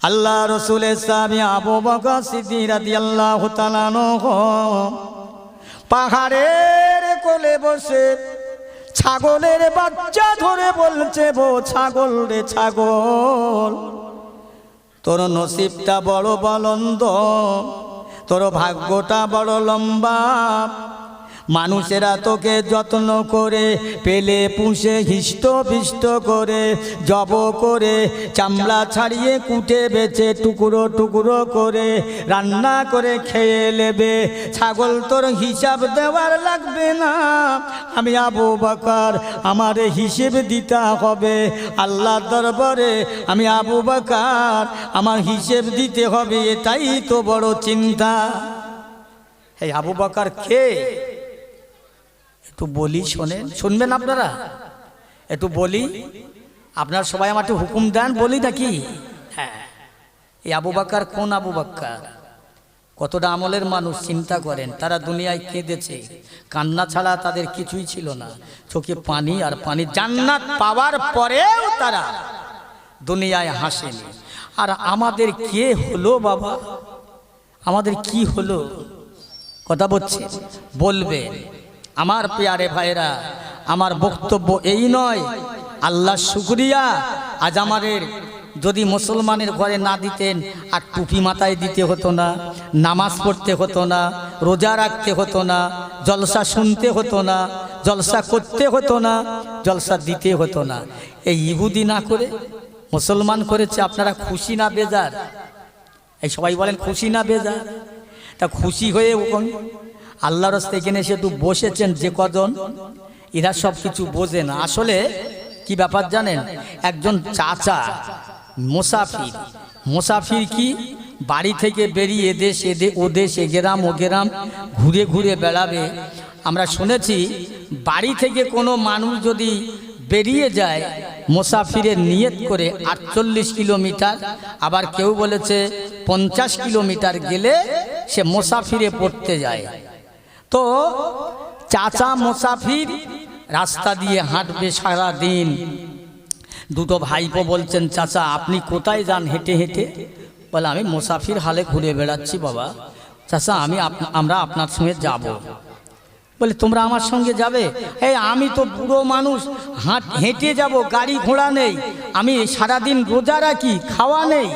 আল্লাহ রসুলের সাহাবী আবু বকর সিদ্দিক রাদিয়াল্লাহু তাআলা আনহু পাহাড়ের কোলে বসে ছাগলের বাচ্চা ধরে বলছে, বো ছাগল রে ছাগল, তোর নসিবটা বড় বলন্দ, তোর ভাগ্যটা বড় লম্বা, মানুষেরা তোকে যত্ন করে পেলে পুষে হিষ্ট পিষ্ট করে জব করে চামড়া ছাড়িয়ে কুটে বেছে টুকরো টুকরো করে রান্না করে খেয়ে নেবে। ছাগল তোর হিসাব দেওয়ার লাগবে না, আমি আবু বকর আমার হিসেব দিতে হবে আল্লাহর দরবারে, আমি আবু বকর আমার হিসেব দিতে হবে, এটাই তো বড় চিন্তা। এই আবু বকর কে একটু বলি, শোনেন, শুনবেন আপনারা? একটু বলি, আপনারা সবাই আমার একটু হুকুম দেন, বলি নাকি? হ্যাঁ, এই আবু বকর কোন আবু বকর? কতটা আমলের মানুষ চিন্তা করেন। তারা দুনিয়ায় কেঁদেছে, কান্না ছাড়া তাদের কিছুই ছিল না, চোখে পানি আর পানি। জান্নাত পাওয়ার পরেও তারা দুনিয়ায় হাসেনি। আর আমাদের কে হলো বাবা? আমাদের কি হলো? কথা বলছে বলবে। আমার প্রিয়ারে ভাইরা, আমার বক্তব্য এই নয়, আল্লাহ শুকরিয়া আজ আমাদের যদি মুসলমানের ঘরে না দিতেন আর টুপি মাথায় দিতে হতো না, নামাজ পড়তে হতো না, রোজা রাখতে হতো না, জলসা শুনতে হতো না, জলসা করতে হতো না, জলসা দিতে হতো না। এই ইহুদি না করে মুসলমান করেছে। আপনারা খুশি না বেজার? এই সবাই বলেন খুশি না বেজার? তা খুশি হয়ে আল্লাহর রাস্তায় এখানে এসে একটু বসেছেন যে কজন, এরা সব কিছু বোঝে না। আসলে কি ব্যাপার জানেন? একজন চাচা মুসাফির, মুসাফির কি বাড়ি থেকে বেরিয়ে এদেশ ও দেশ, এ গ্রাম ও গ্রাম ঘুরে ঘুরে বেড়াবে। আমরা শুনেছি বাড়ি থেকে কোনো মানুষ যদি বেরিয়ে যায় মুসাফিরের নিয়ত করে 48 কিলোমিটার, আবার কেউ বলেছে 50 কিলোমিটার গেলে সে মুসাফিরে পড়তে যায়। তো চাচা মুসাফির রাস্তা দিয়ে হাঁটবে সারা দিন। দুটো ভাইপো বলছেন, চাচা আপনি কোথায় যান হেঁটে হেঁটে? বলে আমি মুসাফির হালে ঘুরে বেড়াচ্ছি বাবা। চাচা আমরা আপনার সঙ্গে যাব। বলে তোমরা আমার সঙ্গে যাবে? এই আমি তো বুড়ো মানুষ, হেঁটে যাব, গাড়ি ঘোড়া নেই, আমি সারাদিন রোজা রাখি, খাওয়া নেই,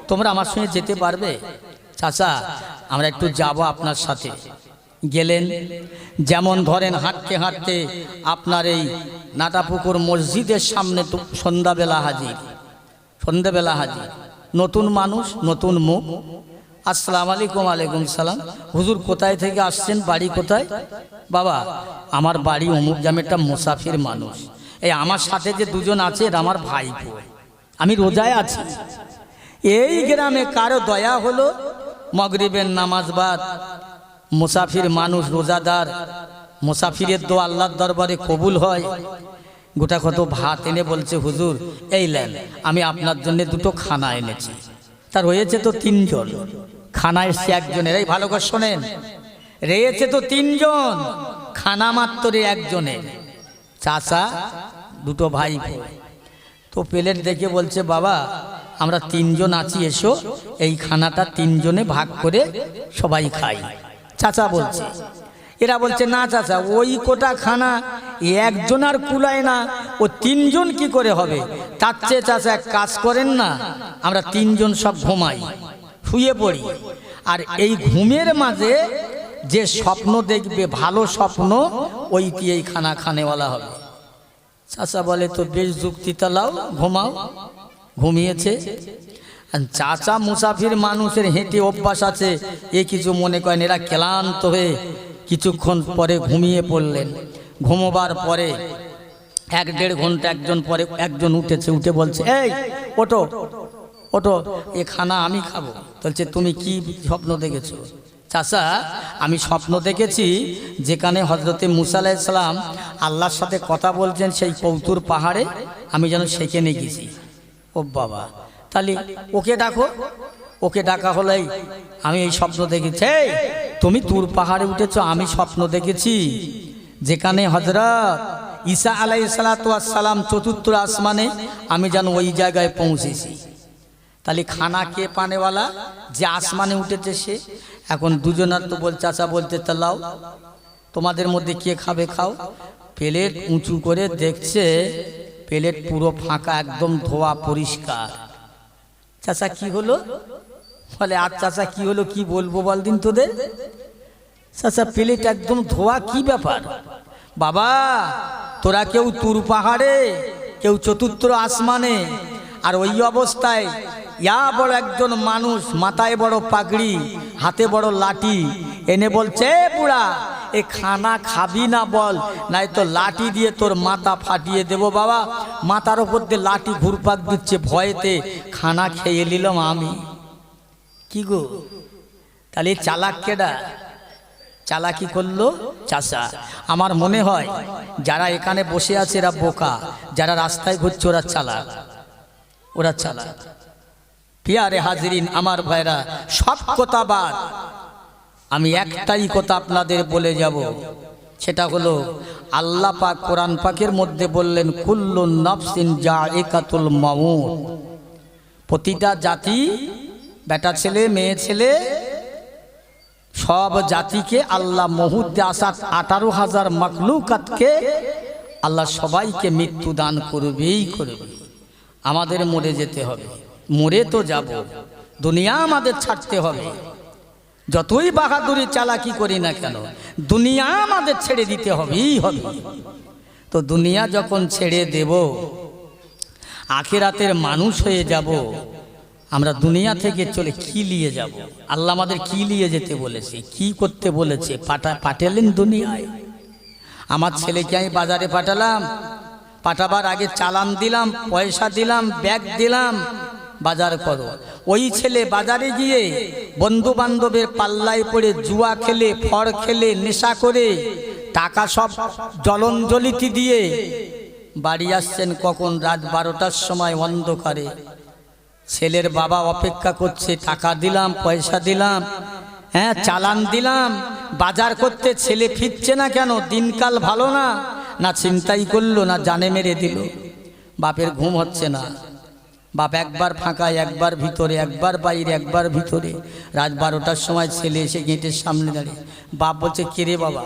তোমরা আমার সঙ্গে যেতে পারবে? চাচা আমরা একটু যাব আপনার সাথে। গেলেন। যেমন ধরেন হাঁটতে হাঁটতে আপনার এই নাটাপুকুর মসজিদের সামনে তো সন্ধ্যাবেলা হাজির, সন্ধ্যাবেলা হাজির, নতুন মানুষ, নতুন মুখ। আসসালামু আলাইকুম। আলাইকুম সালাম। হুজুর কোথায় থেকে আসছেন, বাড়ি কোথায়? বাবা আমার বাড়ি অমুক গ্রামে, একটা মুসাফির মানুষ। এই আমার সাথে যে দুজন আছে এরা আমার ভাইপো, আমি রোজায় আছি। এই গ্রামে কারো দয়া হলো, মাগরিবের নামাজ বাদ, মুসাফির মানুষ রোজাদার, মুসাফিরের দোয়া আল্লাহর দরবারে কবুল হয়। গোটা কত ভাত এনে বলছে, হুজুর এই লেন, আমি আপনার জন্য দুটো খানা এনেছি। তার রয়েছে তো 3 জন, খানা এসছে একজনের। এই ভালো করে শোনেন, রয়েছে তো 3 জন, খানা মাত্র একজনের। চাচা দুটো ভাই তো প্লেট দেখে বলছে, বাবা আমরা 3 জন আছি, এসো এই খানাটা 3 জনে ভাগ করে সবাই খাই। চাচা বলছে, এরা বলছে না চাচা ওই কোটা খানা একজন আর কুলায় না, ও 3 জন কি করে হবে? তার চেয়ে চাচা এক কাজ করেন না, আমরা 3 জন সব ঘুমাই, শুয়ে পড়ি, আর এই ঘুমের মাঝে যে স্বপ্ন দেখবে ভালো স্বপ্ন, ওইটি এই খানা খানেওয়ালা হবে। চাচা বলে তো বেশ যুক্তি, তালাও ঘুমাও। ঘুমিয়েছে। চাচা মুসাফির মানুষের হেঁটে অভ্যাস আছে, এ কিছু মনে করেন। এরা ক্লান্ত হয়ে কিছুক্ষণ পরে ঘুমিয়ে পড়লেন। ঘুমোবার পরে 1-1.5 ঘন্টা একজন উঠেছে, উঠে বলছে, এই ওঠো ওঠো, এ খানা আমি খাবো। বলছে, তুমি কি স্বপ্ন দেখেছো? চাচা, আমি স্বপ্ন দেখেছি যেখানে হযরতে মুসা আলাইহিস সালাম আল্লাহর সাথে কথা বলছেন, সেই কৌতুর পাহাড়ে আমি যেন সেখানে গেছি। ও বাবা, তাহলে ওকে ডাকো। ওকে ডাকা হলেই, আমি এই স্বপ্ন দেখেছি। তুমি তুর পাহাড়ে উঠেছো, আমি স্বপ্ন দেখেছি যেখানে হযরত ঈসা আলাইহিস সালাতু ওয়াস সালাম চতুর্থ আসমানে, আমি যেন ওই জায়গায় পৌঁছেছি। তাহলে খানা কে পানেওয়ালা? যে আসমানে উঠেছে সে। এখন দুজনার তো চাচা বলতে, তালাও তোমাদের মধ্যে কে খাবে খাও। প্লেট উঁচু করে দেখছে, প্লেট পুরো ফাঁকা, একদম ধোয়া পরিষ্কার। চাচা কি হলো? বলে, আর চাচা কি হলো, কি বলবো বল দিন তোদের। চাচা, প্লেট একদম ধোয়া, কি ব্যাপার? বাবা, তোরা কেউ তুর পাহাড়ে, কেউ চতুর্থ আসমানে, আর ওই অবস্থায় ইয়া বড় একজন মানুষ, মাথায় বড় পাগড়ি, হাতে বড় লাঠি এনে বলছে, বুড়া এ খানা খাবি না বল, নাই তো লাঠি দিয়ে তোর মাথা ফাটিয়ে দেব। বাবা, মাথার ওপর দিয়ে লাঠি ঘুরপাক দিচ্ছে, ভয়েতে খানা খেয়ে নিলাম আমি। কি গো, তাহলে চালাক কেডা? চালাকি করলো চাচা। আমার মনে হয় যারা এখানে বসে আছে এরা বোকা, যারা রাস্তায় ঘুরছে ওরা চালাক, ওরা চালাক। পিয়ারে হাজরিন, আমার ভাইরা, সব কথা বাদ, আমি একটাই কথা আপনাদের বলে যাব। সেটা হলো আল্লাহ পাক কোরআন পাকের মধ্যে বললেন, কুল্লু নাফসিন যায়িকাতুল মাউত। প্রতিটা জাতি, বেটা ছেলে মেয়ে ছেলে, সব জাতিকে আল্লাহ মুহূর্তে আসা 18,000 মাখলুকাতকে আল্লাহ সবাইকে মৃত্যু দান করবেই করবে। আমাদের মরে যেতে হবে, মরে তো যাব, দুনিয়া আমাদের ছাড়তে হবে। যতই বাহাদুরি চালাকি করি না কেন, দুনিয়া আমাদের ছেড়ে দিতে হবেই হবে। তো দুনিয়া যখন ছেড়ে দেব, আখিরাতের মানুষ হয়ে যাব, আমরা দুনিয়া থেকে চলে কি নিয়ে যাব? আল্লাহ আমাদের কি নিয়ে যেতে বলেছে, কি করতে বলেছে? পাঠালেন দুনিয়ায়। আমার ছেলেকে আমি বাজারে পাঠালাম, পাঠাবার আগে চালান দিলাম, পয়সা দিলাম, ব্যাগ দিলাম, বাজার করো। ওই ছেলে বাজারে গিয়ে বন্ধু বান্ধবের পাল্লায় পড়ে জুয়া খেলে, ফড় খেলে, নেশা করে, টাকা সব জলঞ্জলিতি দিয়ে বাড়ি আসছেন কখন? রাত 12টার সময় অন্ধকারে। ছেলের বাবা অপেক্ষা করছে, টাকা দিলাম, পয়সা দিলাম, হ্যাঁ চালান দিলাম, বাজার করতে। ছেলে ফিরছে না কেন? দিনকাল ভালো না, না চিন্তাই করলো, না জানে মেরে দিল। বাপের ঘুম হচ্ছে না। বাপ একবার ফাঁকায়, একবার ভিতরে, একবার বাইরে, একবার ভিতরে। রাত 12টার সময় ছেলে এসে গেটের সামনে দাঁড়িয়ে। বাপ বলছে, কে রে বাবা?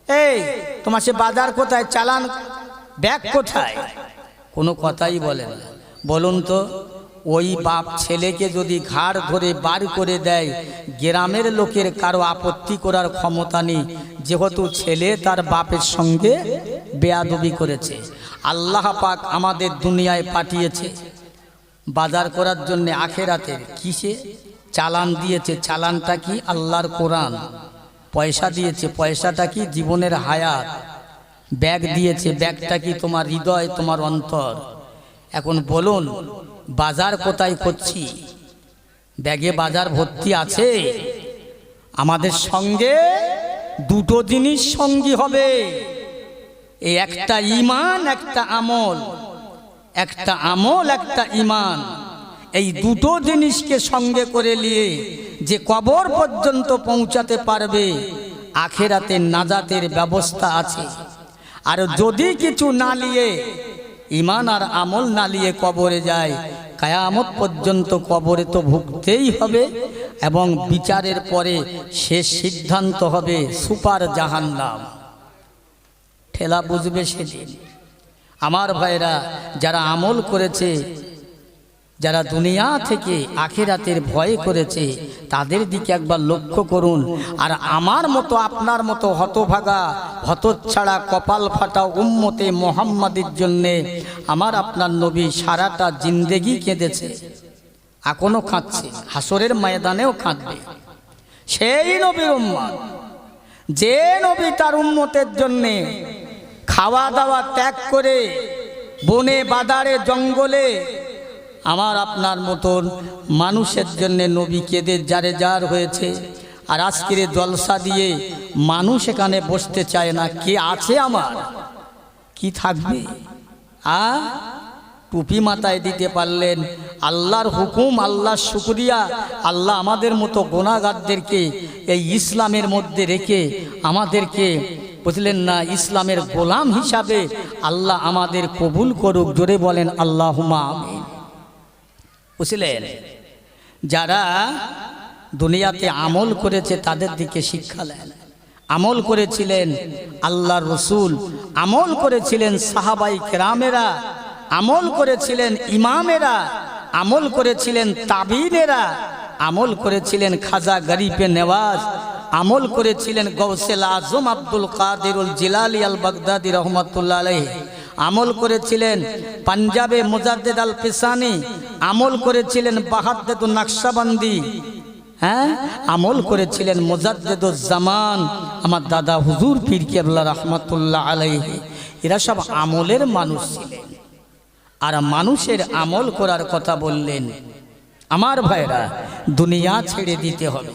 এই তোমার সে বাজার কোথায়, চালান ব্যাগ কোথায়? কোনো কথাই বলে না। বলুন তো, ওই বাপ ছেলেকে যদি ঘাড় ধরে বার করে দেয়, গ্রামের লোকের কারো আপত্তি করার ক্ষমতা নেই, যেহেতু ছেলে তার বাপের সঙ্গে বেয়াদবি করেছে। আল্লাহ পাক আমাদের দুনিয়ায় পাঠিয়েছে বাজার করার জন্য, আখেরাতের কিসে চালান দিয়েছে। চালানটা কি? আল্লাহর কোরআন। পয়সা দিয়েছে, পয়সাটা কি? জীবনের হায়াত। ব্যাগ দিয়েছে, ব্যাগটা কি? তোমার হৃদয়, তোমার অন্তর। এখন বলুন, বাজার কোথায় করছি? ব্যাগে বাজার ভর্তি আছে। আমাদের সঙ্গে দুটো জিনিস সঙ্গী হবে, এই একটা ঈমান, একটা আমল। একটা আমল, একটা ঈমান, এই দুটো জিনিসকে সঙ্গে করে নিয়ে যে কবর পর্যন্ত পৌঁছাতে পারবে, আখেরাতে নাজাতের ব্যবস্থা আছে। আর যদি কিছু না নিয়ে, ঈমান আর আমল না নিয়ে কবরে যায়, কিয়ামত পর্যন্ত কবরে তো ভুগতেই হবে, এবং বিচারের পরে শেষ সিদ্ধান্ত হবে সুপার জাহান্নাম। ঠেলা বুঝবে সেদিন। আমার ভাইরা, যারা আমল করেছে, যারা দুনিয়া থেকে আখিরাতের ভয় করেছে, তাদের দিকে একবার লক্ষ্য করুন। আর আমার মতো, আপনার মতো হতভাগা, হতচ্ছাড়া, কপাল ফাটা উম্মতে মুহাম্মাদের জন্যে আমার আপনার নবী সারাটা জিন্দেগি কেঁদেছে। এখনো কাঁদছে, হাসরের ময়দানেও কাঁদবে। সেই নবীর উম্মত, যে নবী তার উম্মতের জন্যে খাওয়া দাওয়া ত্যাগ করে বনে বাদারে জঙ্গলে আমার আপনার মতন মানুষের জন্য নবী কেঁদে জারে জার হয়েছে। আর আজকের জলসা দিয়ে মানুষ এখানে বসতে চায় না। কে আছে আমার, কি থাকবে? টুপি মাথায় দিতে পারলেন, আল্লাহর হুকুম, আল্লাহর শুকরিয়া। আল্লাহ আমাদের মতো গুনাহগারদেরকে এই ইসলামের মধ্যে রেখে আমাদেরকে বুঝলেন না ইসলামের গোলাম হিসাবে আল্লাহ আমাদের কবুল করুক। জোরে বলেন আল্লাহুম্মা আমিন। বুঝলেন, যারা দুনিয়াতে আমল করেছে তাদের দিকে শিক্ষা নেন। আমল করেছিলেন আল্লাহর রসুল, আমল করেছিলেন সাহাবাই কেরামেরা, আমল করেছিলেন ইমামেরা, আমল করেছিলেন তাবিনেরা, আমল করেছিলেন খাজা গরিবে নেওয়াজ, আমল করেছিলেন গৌসেল আজম আব্দুল কাদিরুল জিলালি আল বাগদাদি রহমতুল্লাহ আলাইহি, আমল করেছিলেন পাঞ্জাবে মুজাদ্দেদ আল পিসানি, আমল করেছিলেন বাহাদ্দেদুন নকশবন্দি, আমল করেছিলেন মুজাদ্দেদুজ জামান আমার দাদা হুজুর পীর কেবলা রহমতুল্লাহ আলাইহি। এরা সব আমলের মানুষ ছিলেন। আর মানুষের আমল করার কথা বললেন। আমার ভাইরা, দুনিয়া ছেড়ে দিতে হবে,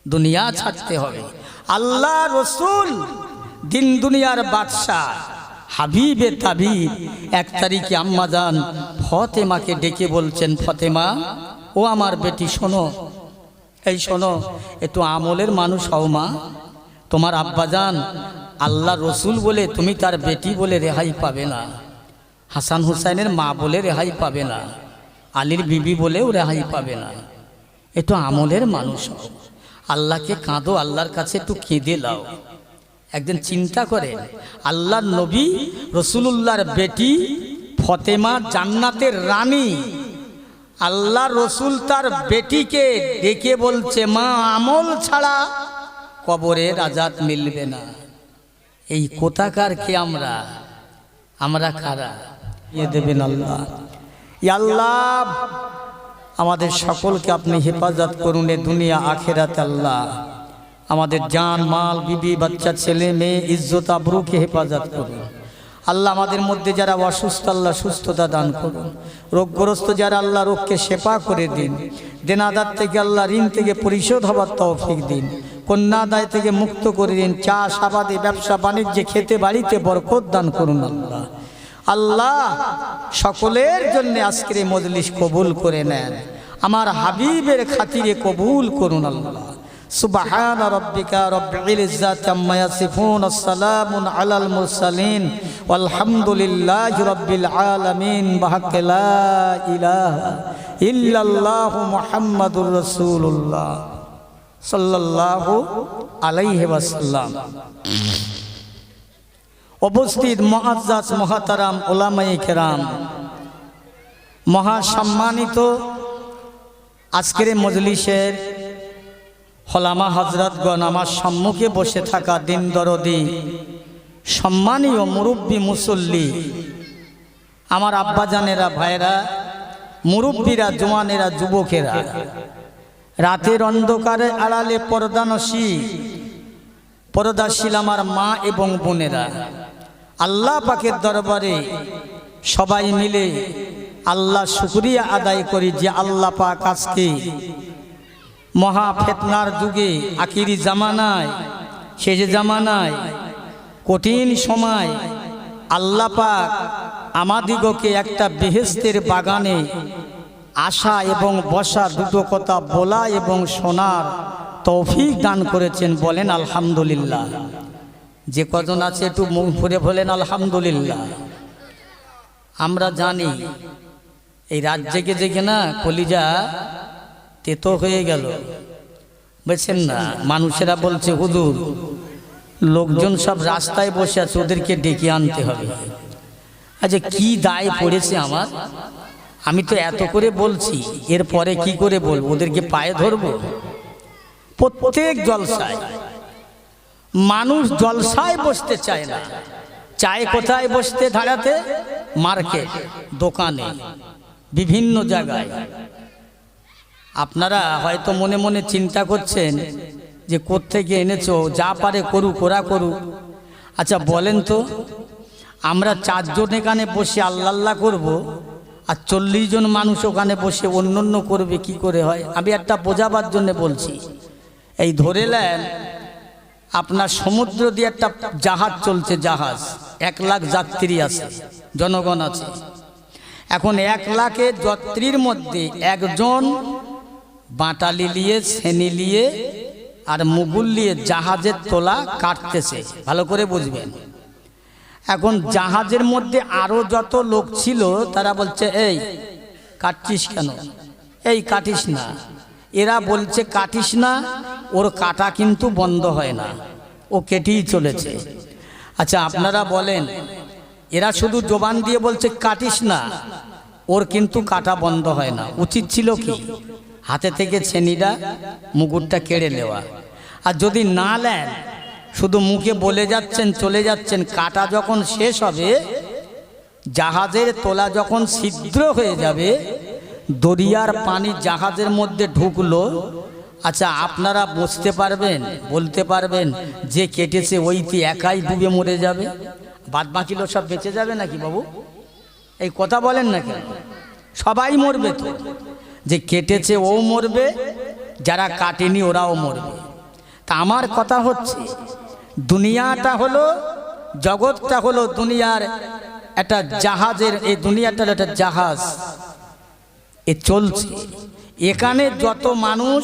দুনিয়া ছাড়তে হবে। আল্লাহ রসুল দিন দুনিয়ার বাদশাহ হাবিবে তাবিব 1 তারিখে আম্মাজান ফতেমাকে ডেকে বলছেন, ফতেমা ও আমার বেটি শোনো, এই শোনো, একটু আমলের মানুষ হও মা। তোমার আব্বাজান আল্লাহ রসুল বলে তুমি তার বেটি বলে রেহাই পাবে না, হাসান হুসাইনের মা বলে রেহাই পাবে না, আলীর বিবি বলেও রেহাই পাবে না। একটু আমলের মানুষ হও, আল্লাহকে কাঁদো, আল্লাহর কাছে একটু কেঁদে লাও। একদিন চিন্তা করেন, আল্লাহর নবী রসুলুল্লাহর বেটি ফতেমা জান্নাতের রানী, আল্লাহ রসুল তার বেটিকে ডেকে বলছে, মা আমল ছাড়া কবরে রাজাত মিলবে না। এই কোথাকার কে আমরা, আমরা কারা? দেবেন আল্লাহ। আল্লাহ আমাদের সকলকে আপনি হেফাজত করুন এ দুনিয়া আখেরাতে। আল্লাহ আমাদের জান মাল বিবি বাচ্চা ছেলে মেয়ে ইজ্জত আবরুকে হেফাজত করুন। আল্লাহ আমাদের মধ্যে যারা অসুস্থ আল্লাহ সুস্থতা দান করুন, রোগগ্রস্ত যারা আল্লাহ রোগকে শেফা করে দিন, দেনাদার থেকে আল্লাহ ঋণ থেকে পরিশোধ হবার তৌফিক দিন, কন্যাদায় থেকে মুক্ত করে দিন, চাষ আবাদে ব্যবসা বাণিজ্যে খেতে বাড়িতে বরকত দান করুন। আল্লাহ আল্লাহ সকলের জন্য আজকের এই মজলিস কবুল করে নেন, আমার হাবিবের খাতিরে কবুল করুন। আল্লাহ সুবহান রাব্বিকা রব্বিল ইজ্জাতি আম্মা ইয়াসিফুন, আসসালামুন আলাল মুরসালিন, ওয়ালহামদুলিল্লাহি রাব্বিল আলামিন, বিহাক্কি লা ইলাহা ইল্লাল্লাহু মুহাম্মাদুর রাসূলুল্লাহ সাল্লাল্লাহু আলাইহি ওয়াসাল্লাম। উপস্থিত মুআজ্জাজ মুহতারাম উলামায়ে কেরাম, মহাসম্মানিত আজকের মজলিসের হলামা হযরতগণ, আমার সম্মুখে বসে থাকা দিন দরদি সম্মানীয় মুরব্বী মুসল্লি, আমার আব্বাজানেরা, ভাইরা, মুরব্বীরা, জওয়ানেরা, যুবকেরা, রাতের অন্ধকারে আড়ালে পর্দাশীল আমার মা এবং বোনেরা, আল্লাহ পাকের দরবারে সবাই মিলে আল্লাহ শুকরিয়া আদায় করি যে আল্লাহ পাক আজকে মহা ফিতনার যুগে, আখিরি জামানায়, শেষ জামানায়, কঠিন সময় আল্লাহ পাক আমাদিগকে একটা বেহেশতের বাগানে আসা এবং বসা, দুটো কথা বলা এবং শোনার তৌফিক দান করেছেন। বলেন আলহামদুলিল্লাহ। যে কজন আছে একটু মুখ ভরে বলেন আলহামদুলিল্লাহ। আমরা জানি এই রাত জেগে জেগে না কলিজা তেতো হয়ে গেল, বুঝছেন না? মানুষেরা বলছে হুজুর লোকজন সব রাস্তায় বসে আছে, ওদেরকে ডেকে আনতে হবে। আচ্ছা কি দায় পড়েছে আমার? আমি তো এত করে বলছি, এরপরে কি করে বলবো? ওদেরকে পায়ে ধরবো? প্রত্যেক জলসায় মানুষ জলসায় বসতে চায় না, চায় কোথায় বসতে? দাঁড়াতে, মার্কেট, দোকানে, বিভিন্ন জায়গায়। আপনারা হয়তো মনে মনে চিন্তা করছেন যে কোত্থেকে এনেছো, যা পারে করুক, ওরা করুক। আচ্ছা বলেন তো, আমরা 4 জন এখানে বসে আল্লাহ আল্লাহ করব, আর 40 জন মানুষ ওখানে বসে অন্য করবে, কি করে হয়? আমি একটা বোঝাবার জন্য বলছি। এই ধরে নেন আপনার সমুদ্র দিয়ে একটা জাহাজ চলছে, জাহাজ 1 লাখ যাত্রী আছে, জনগণ আছে। এখন 1 লাখের যাত্রীর মধ্যে একজন বাটালি নিয়ে, ছেনি নিয়ে আর মুগুল নিয়ে জাহাজের তোলা কাটতেছে, ভালো করে বুঝবেন। এখন জাহাজের মধ্যে আরো যত লোক ছিল তারা বলছে, এই কাটছিস কেন, এই কাটিস না। এরা বলছে কাটিস না, ওর কাটা কিন্তু বন্ধ হয় না, ও কেটেই চলেছে। আচ্ছা আপনারা বলেন, এরা শুধু জবান দিয়ে বলছে কাটিস না, ওর কিন্তু কাটা বন্ধ হয় না, উচিত ছিল কি হাতে থেকে ছেনিটা মুগুরটা কেড়ে নেওয়া? আর যদি না নেন, শুধু মুখে বলে যাচ্ছেন, চলে যাচ্ছেন, কাটা যখন শেষ হবে, জাহাজের তোলা যখন ছিদ্র হয়ে যাবে, দরিয়ার পানি জাহাজের মধ্যে ঢুকলো, আচ্ছা আপনারা বুঝতে পারবেন, বলতে পারবেন যে কেটেছে ওইটি একাই ডুবে মরে যাবে, বাদ বাকি লোক সব বেঁচে যাবে নাকি বাবু? এই কথা বলেন না কেন? সবাই মরবে তো, যে কেটেছে ও মরবে, যারা কাটেনি ওরাও মরবে। তা আমার কথা হচ্ছে, দুনিয়াটা হলো, জগৎটা হলো দুনিয়ার একটা জাহাজের, এই দুনিয়াটার একটা জাহাজ, এ চলছে। এখানে যত মানুষ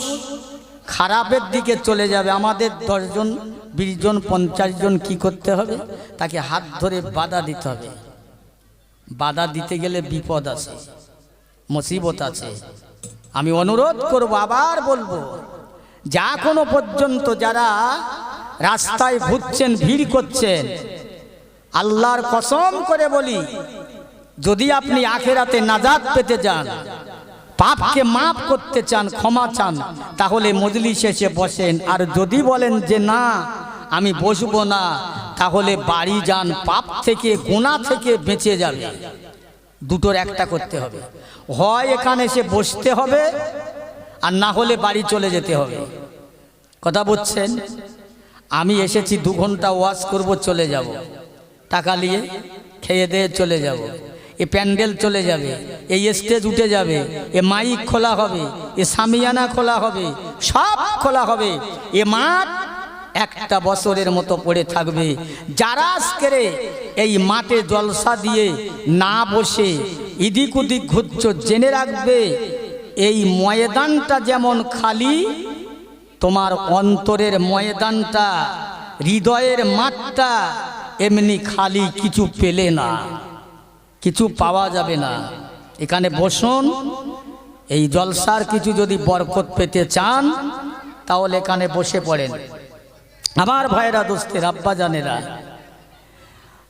খারাপের দিকে চলে যাবে, আমাদের 10 জন 20 জন 50 জন কি করতে হবে? তাকে হাত ধরে বাধা দিতে হবে। বাধা দিতে গেলে বিপদ আছে, মুসিবত আছে। আমি অনুরোধ করব, আবার বলবো, যা কোনো পর্যন্ত যারা রাস্তায় ঘুরছেন, ভিড় করছেন, আল্লাহর কসম করে বলি, যদি আপনি আখেরাতে নাজাত পেতে চান, পাপকে মাফ করতে চান, ক্ষমা চান, তাহলে মজলিসে এসে বসেন। আর যদি বলেন যে না আমি বসবো না, তাহলে বাড়ি যান, পাপ থেকে, গুনাহ থেকে বেঁচে যাবে। দুটোর একটা করতে হবে, হয় এখানে এসে বসতে হবে, আর না হলে বাড়ি চলে যেতে হবে। কথা বুঝছেন? আমি এসেছি 2 ঘন্টা ওয়াজ করব, চলে যাব, টাকা নিয়ে খেয়ে দিয়ে চলে যাব। এ প্যান্ডেল চলে যাবে, এই স্টেজ উঠে যাবে, এ মাইক খোলা হবে, এ সামিয়ানা খোলা হবে, সব খোলা হবে। এ মাঠ 1টা বছরের মতো পড়ে থাকবে। যারা আজকের এই মাঠে জলসা দিয়ে না বসে এদিক ওদিক ঘুরছ, জেনে রাখবে এই ময়দানটা যেমন খালি, তোমার অন্তরের ময়দানটা, হৃদয়ের মাঠটা এমনি খালি, কিছু পেলে না, কিছু পাওয়া যাবে না। এখানে বসুন, এই জলসার কিছু যদি বরকত পেতে চান, তাহলে এখানে বসে পড়েন। আমার ভাইরা, দোস্তের, আব্বা জানেরা,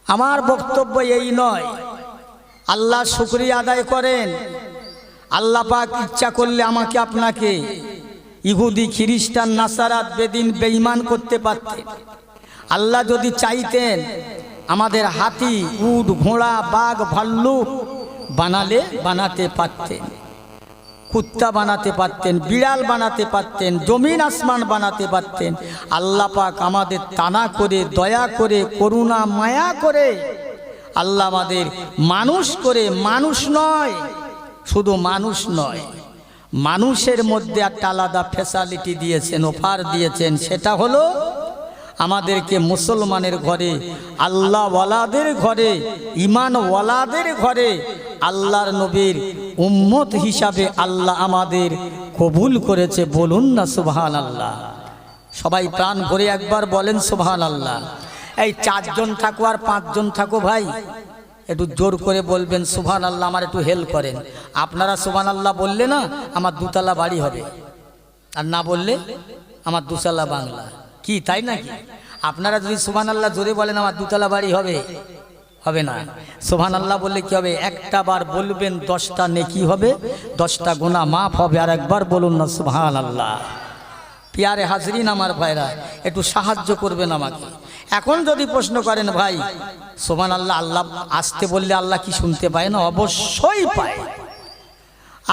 আমার বক্তব্য এই নয়, আল্লাহ শুকরিয়া আদায় করেন। আল্লাহ পাক ইচ্ছা করলে আমাকে আপনাকে ইহুদি, খ্রিস্টান, নাসারাত, বেদিন, বেঈমান করতে পারতেন। আল্লাহ যদি চাইতেন আমাদের হাতি, উট, ঘোড়া, বাঘ, ভাল্লুক বানাতে পারতেন, কুত্তা বানাতে পারতেন, বিড়াল বানাতে পারতেন, জমিন আসমান বানাতে পারতেন। আল্লাহ পাক আমাদের টানা করে, দয়া করে, করুণা মায়া করে আল্লাহ আমাদের মানুষ করে, মানুষ নয়, শুধু মানুষ নয়, মানুষের মধ্যে একটা আলাদা ফ্যাসিলিটি দিয়েছেন, অফার দিয়েছেন। সেটা হলো আমাদেরকে মুসলমানের ঘরে, আল্লাহ ওয়ালাদের ঘরে, ইমান ওয়ালাদের ঘরে আল্লাহর নবীর উম্মত হিসাবে আল্লাহ আমাদের কবুল করেছে। বলুন না সুবহানাল্লাহ। সবাই প্রাণ ভরে একবার বলেন সুবহানাল্লাহ। এই 4 জন থাকো আর 5 জন থাকো, ভাই একটু জোর করে বলবেন সুবহানাল্লাহ, আমার একটু হেল্প করেন। আপনারা সুবহানাল্লাহ বললে না আমার 2 তলা বাড়ি হবে, আর না বললে আমার 2 তলা বাংলা। কি তাই নাকি? আপনারা যদি সুবহানাল্লাহ জোরে বলেন আমার 2 তলা বাড়ি হবে, হবে না। সুবহানাল্লাহ বললে কি হবে? একটা বার বলবেন 10টা নেকি হবে, 10টা গুনাহ মাফ হবে। আর একবার বলুন না সুবহানাল্লাহ। পিয়ারে হাজরিন, আমার ভাইরা, একটু সাহায্য করবেন আমাকে। এখন যদি প্রশ্ন করেন ভাই সুবহানাল্লাহ, আল্লাহ আসতে বললে আল্লাহ কি শুনতে পায় না? অবশ্যই পায়।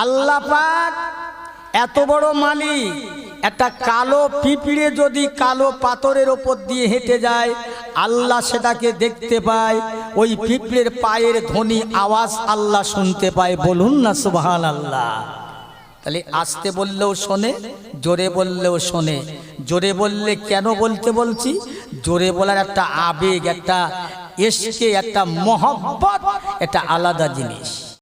আল্লাহ পাক এত বড় মালিক, একটা কালো পিঁপড়ে যদি কালো পাথরের ওপর দিয়ে হেঁটে যায়, আল্লাহ সেটাকে দেখতে পায়। ওই পিঁপড়ের পায়ের ধ্বনি আওয়াজ আল্লাহ শুনতে পায়। বলুন না সুবহানাল্লাহ। তাহলে আস্তে বললেও শোনে, জোরে বললেও শোনে। জোরে বললে কেন বলতে বলছি? জোরে বলার একটা আবেগ, একটা ইশকে, একটা মহব্বত, এটা আলাদা জিনিস।